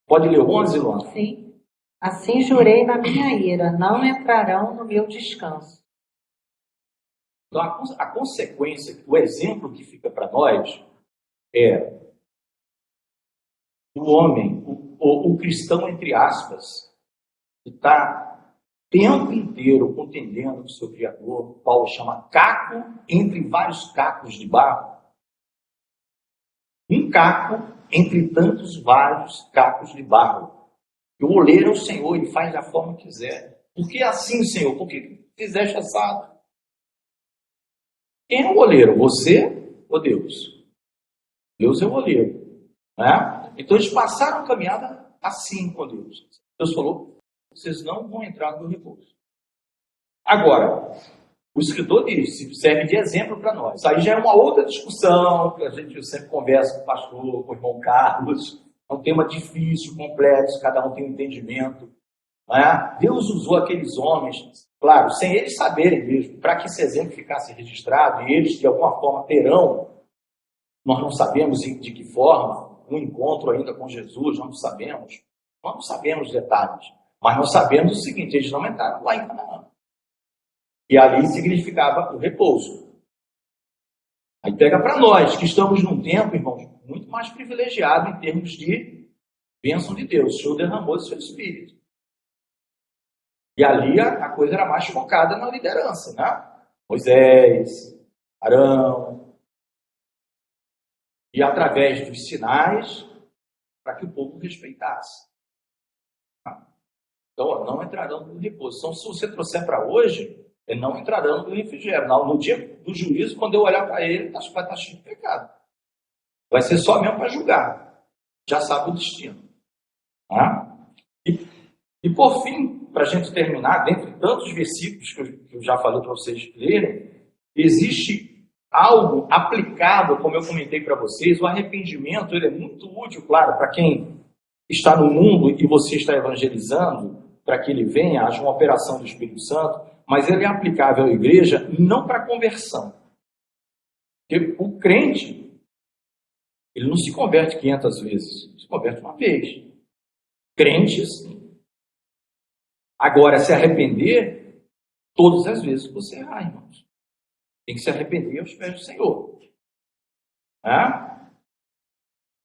Pode ler o 11, Luana? Sim. Assim jurei na minha ira, não entrarão no meu descanso. Então, a consequência, o exemplo que fica para nós é o homem, o cristão, entre aspas, que está o tempo inteiro contendendo com o seu Criador. Paulo chama caco entre vários cacos de barro. Um caco entre tantos vários cacos de barro. O oleiro é o Senhor, ele faz da forma que quiser. Por que assim, Senhor? Porque fizeste assado. Quem é o oleiro? Você ou Deus? Deus é o oleiro. Né? Então eles passaram a caminhada assim com Deus. Deus falou, vocês não vão entrar no meu repouso. Agora, o escritor diz, serve de exemplo para nós. Aí já é uma outra discussão, que a gente sempre conversa com o pastor, com o irmão Carlos. É um tema difícil, complexo, cada um tem um entendimento. Não é? Deus usou aqueles homens, claro, sem eles saberem mesmo, para que esse exemplo ficasse registrado, e eles de alguma forma terão, nós não sabemos de que forma, um encontro ainda com Jesus, nós não sabemos detalhes, mas nós sabemos o seguinte, eles não entraram lá em Canaã. E ali significava o repouso. Aí pega para nós, que estamos num tempo, irmãos, muito mais privilegiado em termos de bênção de Deus. O Senhor derramou o seu Espírito. E ali a coisa era mais focada na liderança, né? Moisés, Arão. E através dos sinais, para que o povo respeitasse. Então, não entrarão no repouso. Então, se você trouxer para hoje, não entrarão no refrigério. No dia do juízo, quando eu olhar para ele, vai estar cheio de pecado. Vai ser só mesmo para julgar. Já sabe o destino. Tá? E por fim, para a gente terminar, dentre tantos versículos que eu já falei para vocês lerem, existe algo aplicável, como eu comentei para vocês. O arrependimento ele é muito útil, claro, para quem está no mundo e você está evangelizando, para que ele venha, haja uma operação do Espírito Santo, mas ele é aplicável à igreja não para conversão. Porque o crente, ele não se converte 500 vezes, ele se converte uma vez. Crentes, agora se arrepender, todas as vezes que você errar, irmãos. Tem que se arrepender aos pés do Senhor.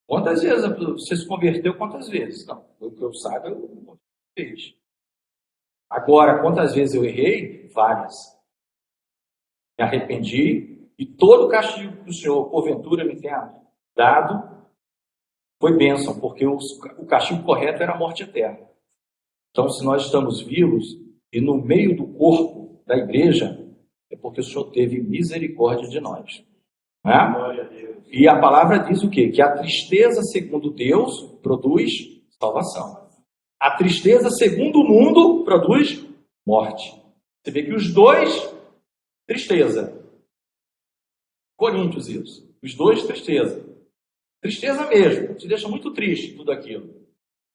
Quantas vezes você se converteu? Quantas vezes? Não, o que eu saiba, eu não fiz. Agora, quantas vezes eu errei? Várias. Me arrependi e todo o castigo que o Senhor, porventura, me tenha dado foi bênção, porque o castigo correto era a morte eterna. Então, se nós estamos vivos e no meio do corpo da igreja, é porque o Senhor teve misericórdia de nós. Né? E a palavra diz o quê? Que a tristeza segundo Deus produz salvação. A tristeza segundo o mundo produz morte. Você vê que os dois, tristeza. Coríntios isso. Os dois, tristeza. Tristeza mesmo. Te deixa muito triste tudo aquilo.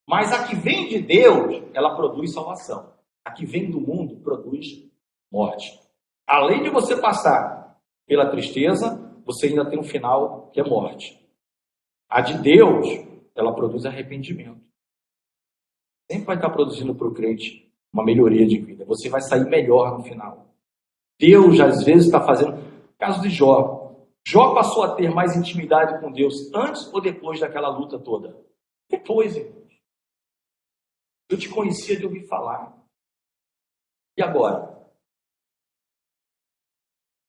Mas a que vem de Deus, ela produz salvação. A que vem do mundo produz morte. Além de você passar pela tristeza, você ainda tem um final que é morte. A de Deus, ela produz arrependimento. Sempre vai estar produzindo para o crente uma melhoria de vida. Você vai sair melhor no final. Deus, às vezes, está fazendo... Caso de Jó. Jó passou a ter mais intimidade com Deus antes ou depois daquela luta toda? Depois, irmãos. Eu te conhecia de ouvir falar. E agora?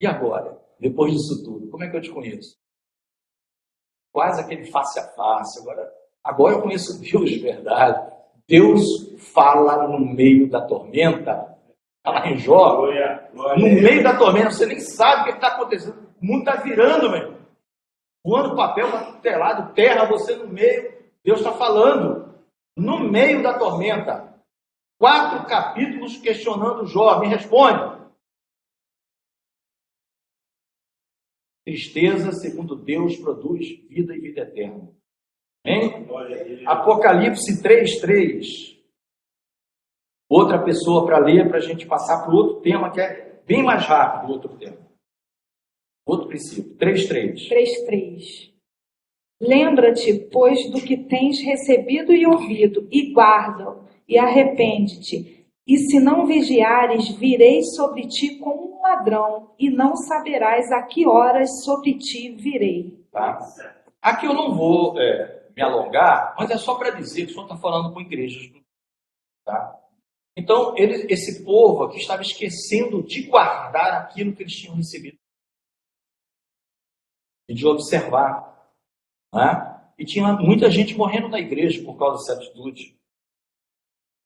E agora? Depois disso tudo, como é que eu te conheço? Quase aquele face a face. Agora eu conheço Deus de verdade. Deus fala no meio da tormenta. Está lá em Jó. No meio da tormenta, você nem sabe o que está acontecendo. O mundo está virando, meu irmão. Voando papel telado, terra, você no meio. Deus está falando. No meio da tormenta. 4 capítulos questionando Jó. Me responde. Tristeza, segundo Deus, produz vida e vida eterna. Hein? Apocalipse 3:3. Outra pessoa para ler, para a gente passar para o outro tema, que é bem mais rápido, outro tema. Outro princípio. 3:3. 3:3. Lembra-te, pois, do que tens recebido e ouvido, e guarda-o, e arrepende-te. E se não vigiares, virei sobre ti como um ladrão, e não saberás a que horas sobre ti virei. Tá? Aqui eu não vou me alongar, mas é só para dizer que o Senhor está falando com igrejas. Tá? Então, esse povo aqui estava esquecendo de guardar aquilo que eles tinham recebido. E de observar. Né? E tinha muita gente morrendo na igreja por causa dessa atitude.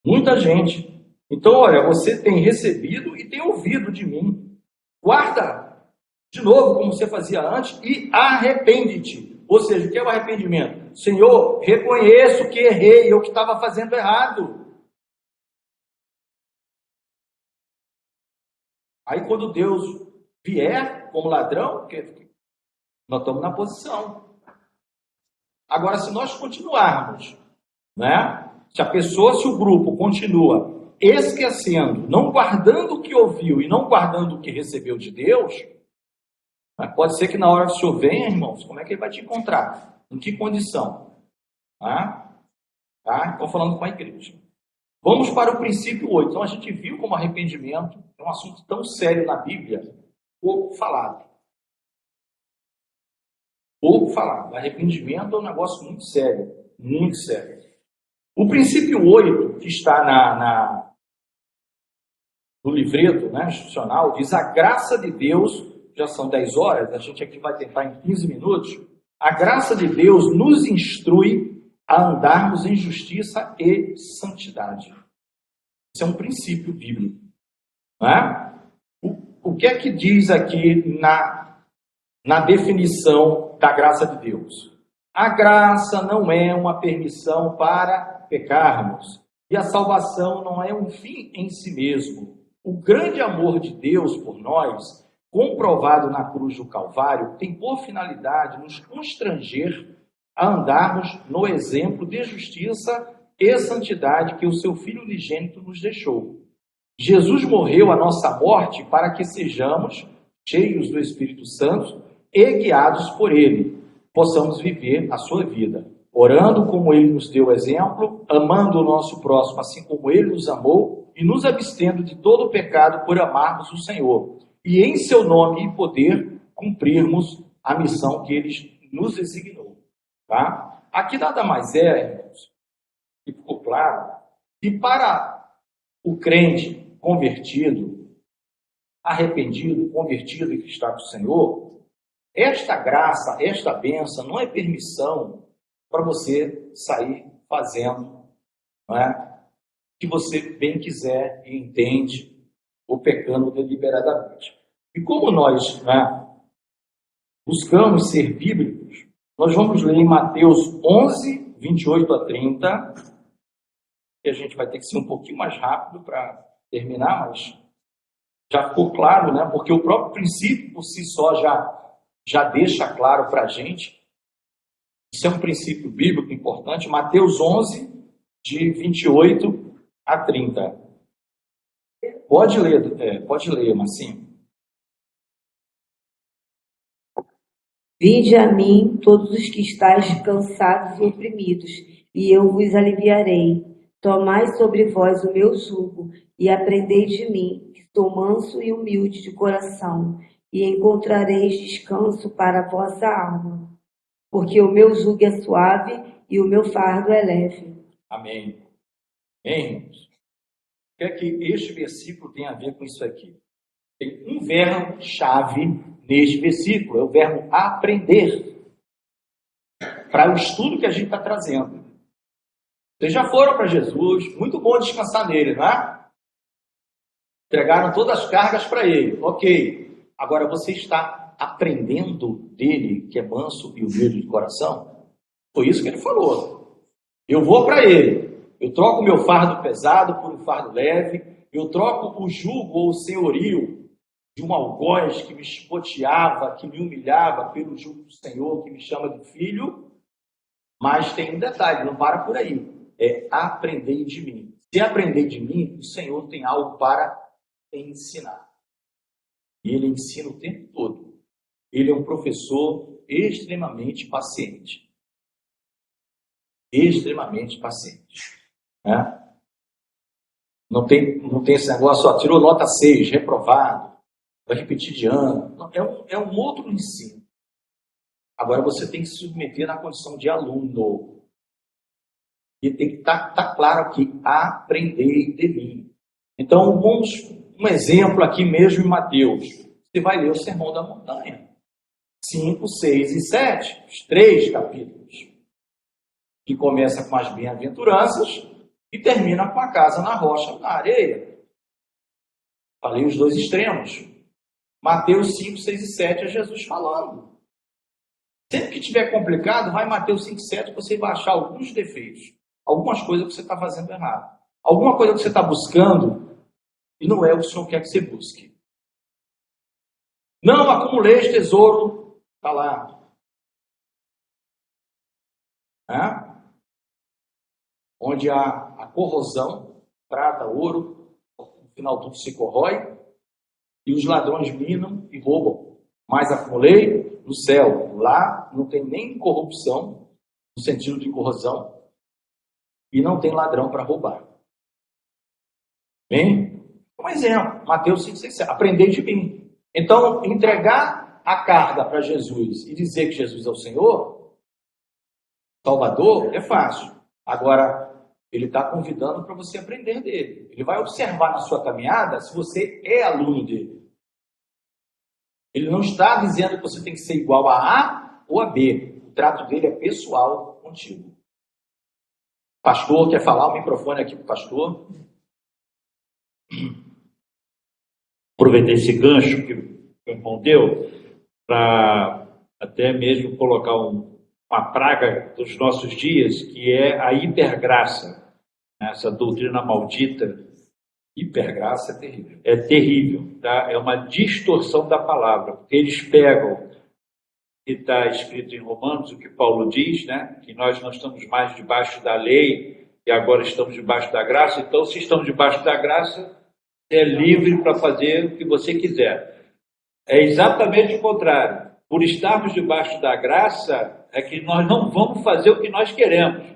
Muita gente. Então, olha, você tem recebido e tem ouvido de mim. Guarda, de novo, como você fazia antes, e arrepende-te. Ou seja, o que é o arrependimento? Senhor, reconheço que errei, eu que estava fazendo errado. Aí quando Deus vier como ladrão, nós estamos na posição. Agora, se nós continuarmos, né? Se o grupo continua esquecendo, não guardando o que ouviu e não guardando o que recebeu de Deus, né? Pode ser que na hora que o Senhor venha, irmãos, como é que ele vai te encontrar? Em que condição? Tá? Estou falando com a igreja. Vamos para o princípio 8. Então a gente viu como arrependimento é um assunto tão sério na Bíblia, pouco falado. Pouco falado. Arrependimento é um negócio muito sério, muito sério. O princípio 8, que está no livreto, né, institucional, diz: a graça de Deus, já são 10 horas, a gente aqui vai tentar em 15 minutos, a graça de Deus nos instrui a andarmos em justiça e santidade. Isso é um princípio bíblico. Né? O que é que diz aqui na definição da graça de Deus? A graça não é uma permissão para pecarmos, e a salvação não é um fim em si mesmo. O grande amor de Deus por nós, comprovado na cruz do Calvário, tem por finalidade nos constranger a andarmos no exemplo de justiça e santidade que o seu Filho unigênito nos deixou. Jesus morreu a nossa morte para que sejamos cheios do Espírito Santo e guiados por Ele, possamos viver a sua vida, orando como Ele nos deu exemplo, amando o nosso próximo assim como Ele nos amou e nos abstendo de todo o pecado por amarmos o Senhor e em seu nome e poder cumprirmos a missão que Ele nos designou. Tá? Aqui nada mais irmãos, que ficou claro, que para o crente convertido, arrependido, convertido e que está com o Senhor, esta graça, esta bênção não é permissão para você sair fazendo, não é, que você bem quiser e entende, ou pecando deliberadamente. E como nós, né, buscamos ser bíblicos, nós vamos ler em Mateus 11, 28 a 30, que a gente vai ter que ser um pouquinho mais rápido para terminar, mas já ficou claro, né? Porque o próprio princípio por si só já deixa claro para a gente. Isso é um princípio bíblico importante. Mateus 11, de 28 a 30. Pode ler, Marcinho. Vinde a mim, todos os que estáis cansados e oprimidos, e eu vos aliviarei. Tomai sobre vós o meu jugo, e aprendei de mim, que sou manso e humilde de coração, e encontrareis descanso para a vossa alma. Porque o meu jugo é suave e o meu fardo é leve. Amém. Bem, irmãos, o que é que este versículo tem a ver com isso aqui? Tem um verbo-chave neste versículo, é o verbo aprender, para o estudo que a gente está trazendo. Vocês já foram para Jesus, muito bom descansar nele, não é? Entregaram todas as cargas para ele, ok. Agora você está aprendendo dele, que é manso e humilde de coração? Foi isso que ele falou. Eu vou para ele, eu troco o meu fardo pesado por um fardo leve, eu troco o jugo ou o senhorio de um algoz que me chicoteava, que me humilhava, pelo jugo do Senhor, que me chama de filho. Mas tem um detalhe, não para por aí. É aprender de mim. Se aprender de mim, o Senhor tem algo para ensinar. E Ele ensina o tempo todo. Ele é um professor extremamente paciente. Extremamente paciente. Né? Não tem esse negócio, ó, tirou nota 6, reprovado. Vai repetir de ano. É um outro ensino. Agora você tem que se submeter na condição de aluno. E tem que estar claro aqui, aprender de mim. Então, um exemplo aqui mesmo em Mateus. Você vai ler o Sermão da Montanha. 5, 6 e 7. Os 3 capítulos. Que começa com as bem-aventuranças e termina com a casa na rocha, na areia. Falei os dois extremos. Mateus 5, 6 e 7 é Jesus falando. Sempre que tiver complicado, vai em Mateus 5,7, você vai achar alguns defeitos, algumas coisas que você está fazendo errado, alguma coisa que você está buscando e não é o que o Senhor quer que você busque. Não acumuleis tesouro, está lá. Onde há a corrosão, prata, ouro, no final tudo se corrói, e os ladrões minam e roubam. Mas acumulei no céu. Lá não tem nem corrupção, no sentido de corrosão, e não tem ladrão para roubar. Bem, um exemplo, Mateus 5,6, aprendei de mim. Então, entregar a carga para Jesus e dizer que Jesus é o Senhor, Salvador, é fácil. Agora, ele está convidando para você aprender dele. Ele vai observar na sua caminhada se você é aluno dele. Ele não está dizendo que você tem que ser igual a A ou a B. O trato dele é pessoal contigo. Pastor, quer falar? O microfone aqui para o pastor. Aproveitar esse gancho que o irmão deu para até mesmo colocar uma praga dos nossos dias, que é a hipergraça. Essa doutrina maldita. Hipergraça é terrível. É terrível, tá? É uma distorção da palavra, porque eles pegam, que está escrito em Romanos, o que Paulo diz, né? Que nós não estamos mais debaixo da lei e agora estamos debaixo da graça. Então, se estamos debaixo da graça, você é livre para fazer o que você quiser. É exatamente o contrário. Por estarmos debaixo da graça, é que nós não vamos fazer o que nós queremos.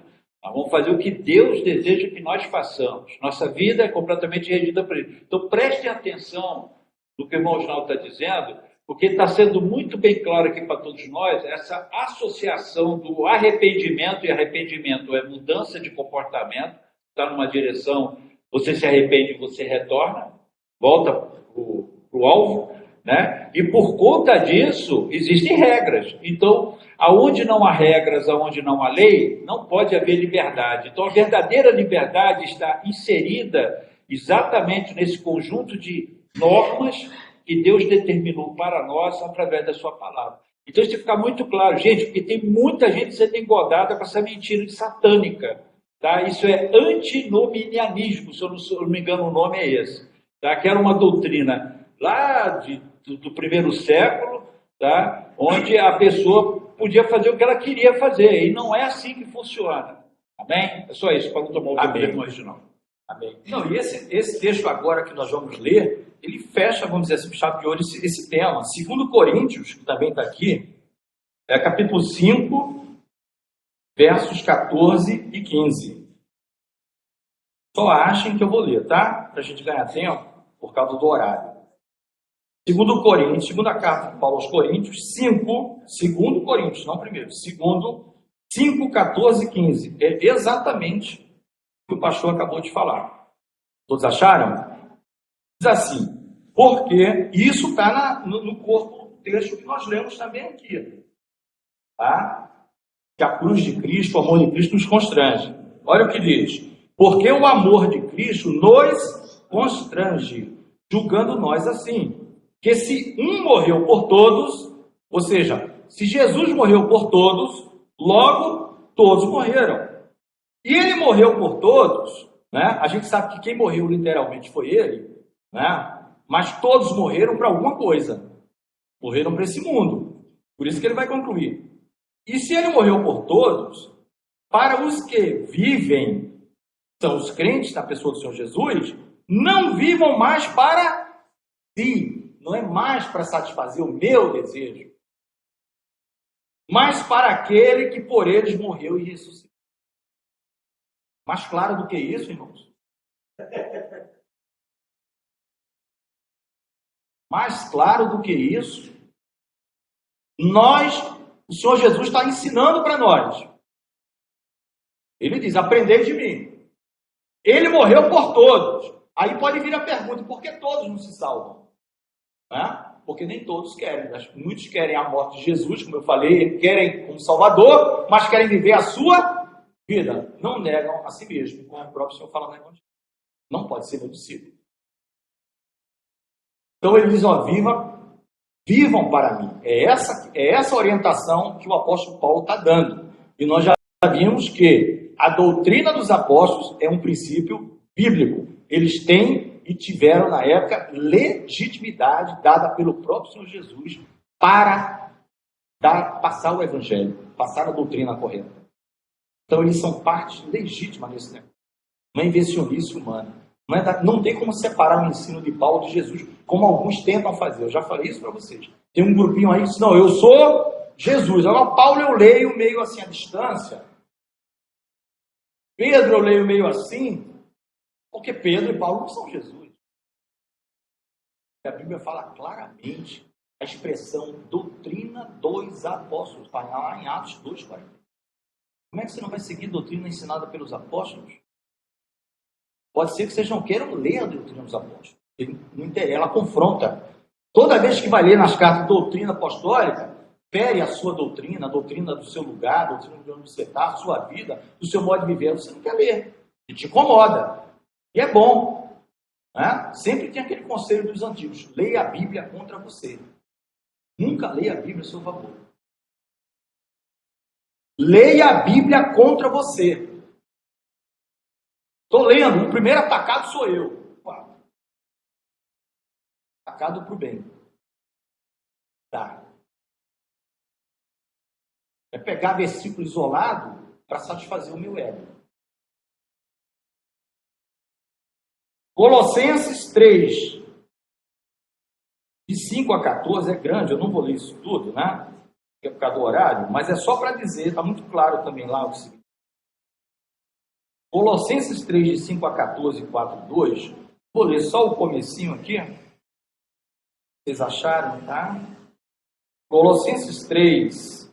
Nós vamos fazer o que Deus deseja que nós façamos. Nossa vida é completamente regida por Ele. Então, prestem atenção no que o irmão Osnaldo está dizendo, porque está sendo muito bem claro aqui para todos nós essa associação do arrependimento, e arrependimento é mudança de comportamento, está numa direção, você se arrepende, você retorna, volta para o alvo, né? E por conta disso, existem regras. Então, aonde não há regras, aonde não há lei, não pode haver liberdade. Então, a verdadeira liberdade está inserida exatamente nesse conjunto de normas que Deus determinou para nós através da sua palavra. Então, isso tem que ficar muito claro, gente, porque tem muita gente sendo engodada com essa mentira satânica. Tá? Isso é antinomianismo, se eu não me engano, o nome é esse. Tá? Que era uma doutrina lá do primeiro século, tá? Onde a pessoa podia fazer o que ela queria fazer, e não é assim que funciona. Amém? É só isso, para não tomar o tempo original. Amém. Não, e esse texto agora que nós vamos ler, ele fecha, vamos dizer assim, chave de ouro esse tema. 2 Coríntios, que também está aqui, é capítulo 5, versos 14 e 15. Só achem que eu vou ler, tá? Para a gente ganhar tempo, por causa do horário. 2 Coríntios, segunda carta de Paulo aos Coríntios, 2 Coríntios, não primeiro, 5, 14 e 15. É exatamente o que o pastor acabou de falar. Todos acharam? Diz assim, porque isso está no corpo do texto que nós lemos também aqui. Tá? Que a cruz de Cristo, o amor de Cristo nos constrange. Olha o que diz. Porque o amor de Cristo nos constrange, julgando nós assim. Que se um morreu por todos, ou seja, se Jesus morreu por todos, logo todos morreram. E ele morreu por todos, né? A gente sabe que quem morreu literalmente foi ele, né? Mas todos morreram para alguma coisa. Morreram para esse mundo. Por isso que ele vai concluir. E se ele morreu por todos, para os que vivem, são os crentes na pessoa do Senhor Jesus, não vivam mais para si. Não é mais para satisfazer o meu desejo, mas para aquele que por eles morreu e ressuscitou. Mais claro do que isso, irmãos? Mais claro do que isso? O Senhor Jesus está ensinando para nós. Ele diz, aprendei de mim. Ele morreu por todos. Aí pode vir a pergunta, por que todos não se salvam? Porque nem todos querem. Muitos querem a morte de Jesus, como eu falei, querem como Salvador, mas querem viver a sua vida. Não negam a si mesmo, como o próprio Senhor fala na Evangelho. Não pode ser meu discípulo. Então ele diz, viva Vivam para mim. É essa orientação que o apóstolo Paulo está dando. E nós já vimos que a doutrina dos apóstolos é um princípio bíblico. Eles têm e tiveram, na época, legitimidade dada pelo próprio Senhor Jesus para passar o evangelho, passar a doutrina correta. Então, eles são parte legítima nesse negócio. Não é invencionice humana. Não tem como separar o ensino de Paulo de Jesus, como alguns tentam fazer. Eu já falei isso para vocês. Tem um grupinho aí que diz, não, eu sou Jesus. Agora, Paulo eu leio meio assim à distância. Pedro eu leio meio assim, porque Pedro e Paulo não são Jesus. A Bíblia fala claramente a expressão doutrina dos apóstolos. Está lá em Atos 2,40. Como é que você não vai seguir doutrina ensinada pelos apóstolos? Pode ser que vocês não queiram ler a doutrina dos apóstolos. Não interessa, ela confronta. Toda vez que vai ler nas cartas doutrina apostólica, fere a sua doutrina, a doutrina do seu lugar, a doutrina de onde você está, a sua vida, do seu modo de viver. Você não quer ler. E te incomoda. E é bom. Né? Sempre tem aquele conselho dos antigos. Leia a Bíblia contra você. Nunca leia a Bíblia a seu favor. Leia a Bíblia contra você. Estou lendo, o primeiro atacado sou eu. Atacado para o bem. Tá. É pegar versículo isolado para satisfazer o meu ego. Colossenses 3, de 5 a 14, é grande, eu não vou ler isso tudo, né? Porque é por causa do horário, mas é só para dizer, está muito claro também lá o seguinte. Colossenses 3, de 5 a 14, 4, 2, vou ler só o comecinho aqui. Vocês acharam, tá? Colossenses 3,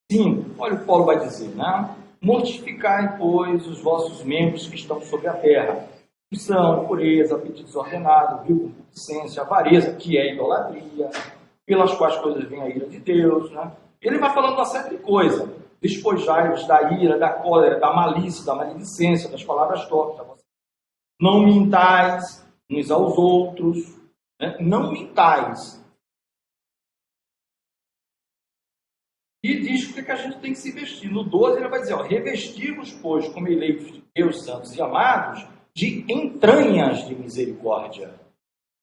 5, olha o que Paulo vai dizer, né? Mortificai, pois, os vossos membros que estão sobre a terra, que são pureza, apetite desordenado, vil concupiscência, avareza, que é idolatria, pelas quais coisas vem a ira de Deus, né? Ele vai falando uma série de coisas. Despojai-vos da ira, da cólera, da malícia, da maledicência, das palavras tortas. Não mintais uns aos outros, né? Não mintais. E diz o que a gente tem que se vestir. No 12 ele vai dizer, revestir-vos, pois, como eleitos de Deus, santos e amados, de entranhas de misericórdia.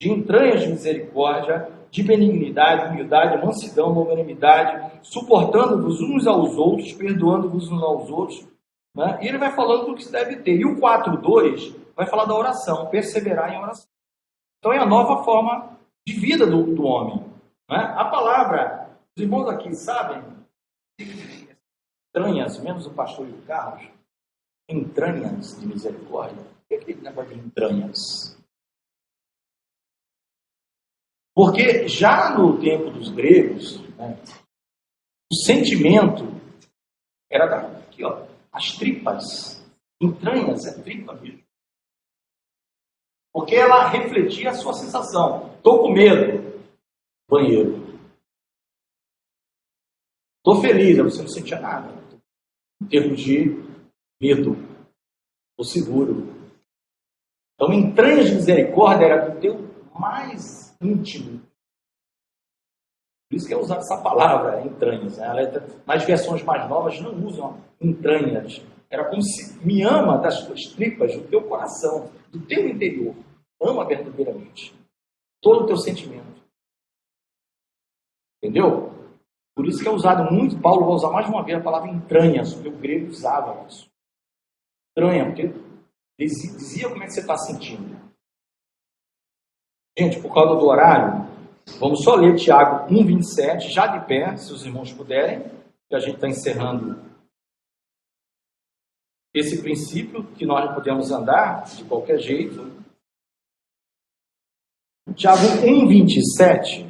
De entranhas de misericórdia, de benignidade, humildade, mansidão, longanimidade, suportando-vos uns aos outros, perdoando-vos uns aos outros. Né? E ele vai falando do que se deve ter. E o 4.2 vai falar da oração, perseverar em oração. Então é a nova forma de vida do homem. Né? A palavra, os irmãos aqui sabem, entranhas, menos o pastor e o Carlos, entranhas de misericórdia. O que é aquele negócio de entranhas? Porque já no tempo dos gregos, né, o sentimento era daqui, ó, as tripas. Entranhas é tripa mesmo. Porque ela refletia a sua sensação. Estou com medo. Banheiro. Estou feliz, você não sentia nada. Em termos de medo. Estou seguro. Então, entranhas de misericórdia era do teu mais íntimo. Por isso que é usada essa palavra, entranhas. Né? Nas versões mais novas não usam entranhas. Era como se me ama das tuas tripas, do teu coração, do teu interior. Ama verdadeiramente. Todo o teu sentimento. Entendeu? Por isso que é usado muito, Paulo vai usar mais uma vez a palavra entranhas, porque o grego usava isso. Entranha, porque dizia como é que você está sentindo. Gente, por causa do horário, vamos só ler Tiago 1,27, já de pé, se os irmãos puderem, que a gente está encerrando esse princípio, que nós não podemos andar de qualquer jeito. Tiago 1,27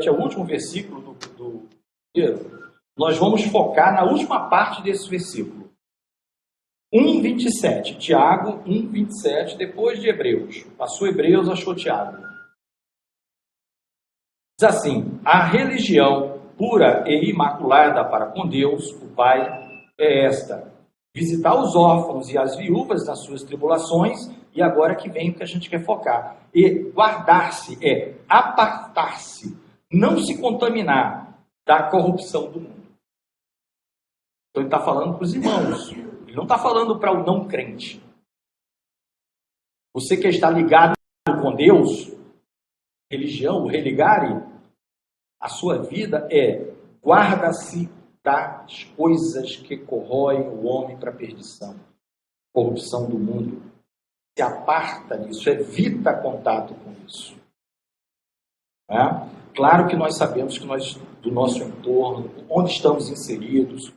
é o último versículo do texto. Nós vamos focar na última parte desse versículo. 1,27, Tiago 1,27, depois de Hebreus. Passou Hebreus, achou Tiago. Diz assim, a religião pura e imaculada para com Deus, o Pai, é esta, visitar os órfãos e as viúvas nas suas tribulações, e agora que vem o que a gente quer focar. E guardar-se é apartar-se, não se contaminar da corrupção do mundo. Então ele está falando para os irmãos, ele não está falando para o não crente. Você que está ligado com Deus, religião, o religare, a sua vida é guarda-se das coisas que corroem o homem para a perdição, corrupção do mundo. Se aparta disso, evita contato com isso. Claro que nós sabemos que nós, do nosso entorno, onde estamos inseridos,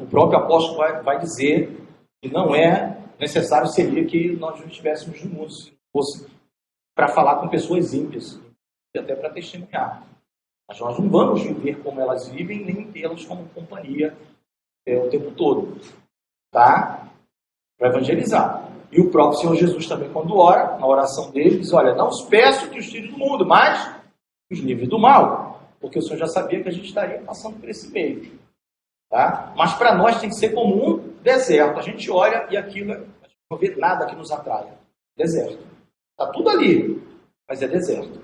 o próprio apóstolo vai dizer que não é necessário, seria que nós não estivéssemos no mundo, se fosse para falar com pessoas ímpias, e até para testemunhar. Mas nós não vamos viver como elas vivem, nem tê-las como companhia o tempo todo. Tá? Para evangelizar. E o próprio Senhor Jesus também, quando ora, na oração dele, diz, olha, não os peço que os tire do mundo, mas os livre do mal. Porque o Senhor já sabia que a gente estaria passando por esse meio. Tá? Mas para nós tem que ser comum deserto. A gente olha e aquilo, a gente não vê nada que nos atraia. Deserto. Está tudo ali, mas é deserto.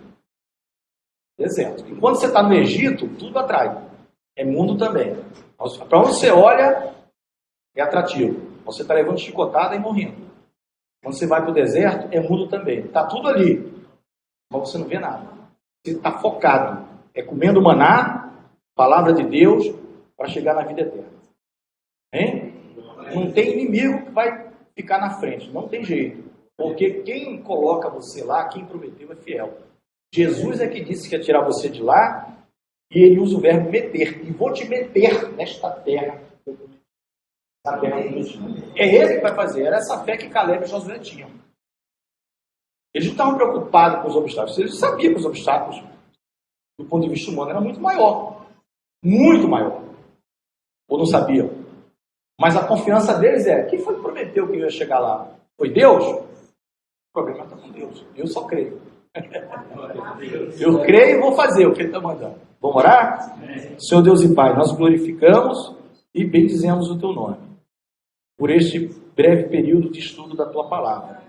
Deserto. E quando você está no Egito, tudo atrai. É mundo também. Para onde você olha, é atrativo. Você está levando chicotada e morrendo. Quando você vai para o deserto, é mundo também. Está tudo ali, mas você não vê nada. Você está focado. É comendo maná, palavra de Deus, para chegar na vida eterna. Hein? Não tem inimigo que vai ficar na frente. Não tem jeito. Porque quem coloca você lá, quem prometeu é fiel. Jesus é que disse que ia tirar você de lá, e ele usa o verbo meter. E vou te meter nesta terra. Na terra prometida. É ele que vai fazer. Era essa fé que Caleb e Josué tinham. Eles não estavam preocupados com os obstáculos. Eles sabiam que os obstáculos, do ponto de vista humano, eram muito maior. Muito maior. Ou não sabiam. Mas a confiança deles é, quem foi que prometeu que eu ia chegar lá? Foi Deus? O problema está com Deus. Eu só creio. Eu creio e vou fazer o que ele está mandando. Vamos orar? Senhor Deus e Pai, nós glorificamos e bendizemos o Teu nome por este breve período de estudo da Tua Palavra.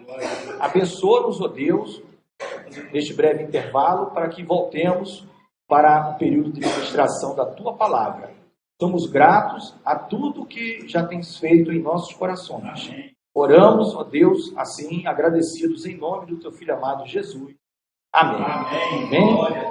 Abençoa-nos, ó Deus, neste breve intervalo, para que voltemos para o período de ministração da Tua Palavra. Somos gratos a tudo que já tens feito em nossos corações. Oramos, ó Deus, assim, agradecidos em nome do Teu Filho amado Jesus. Amém. Amém. Amém.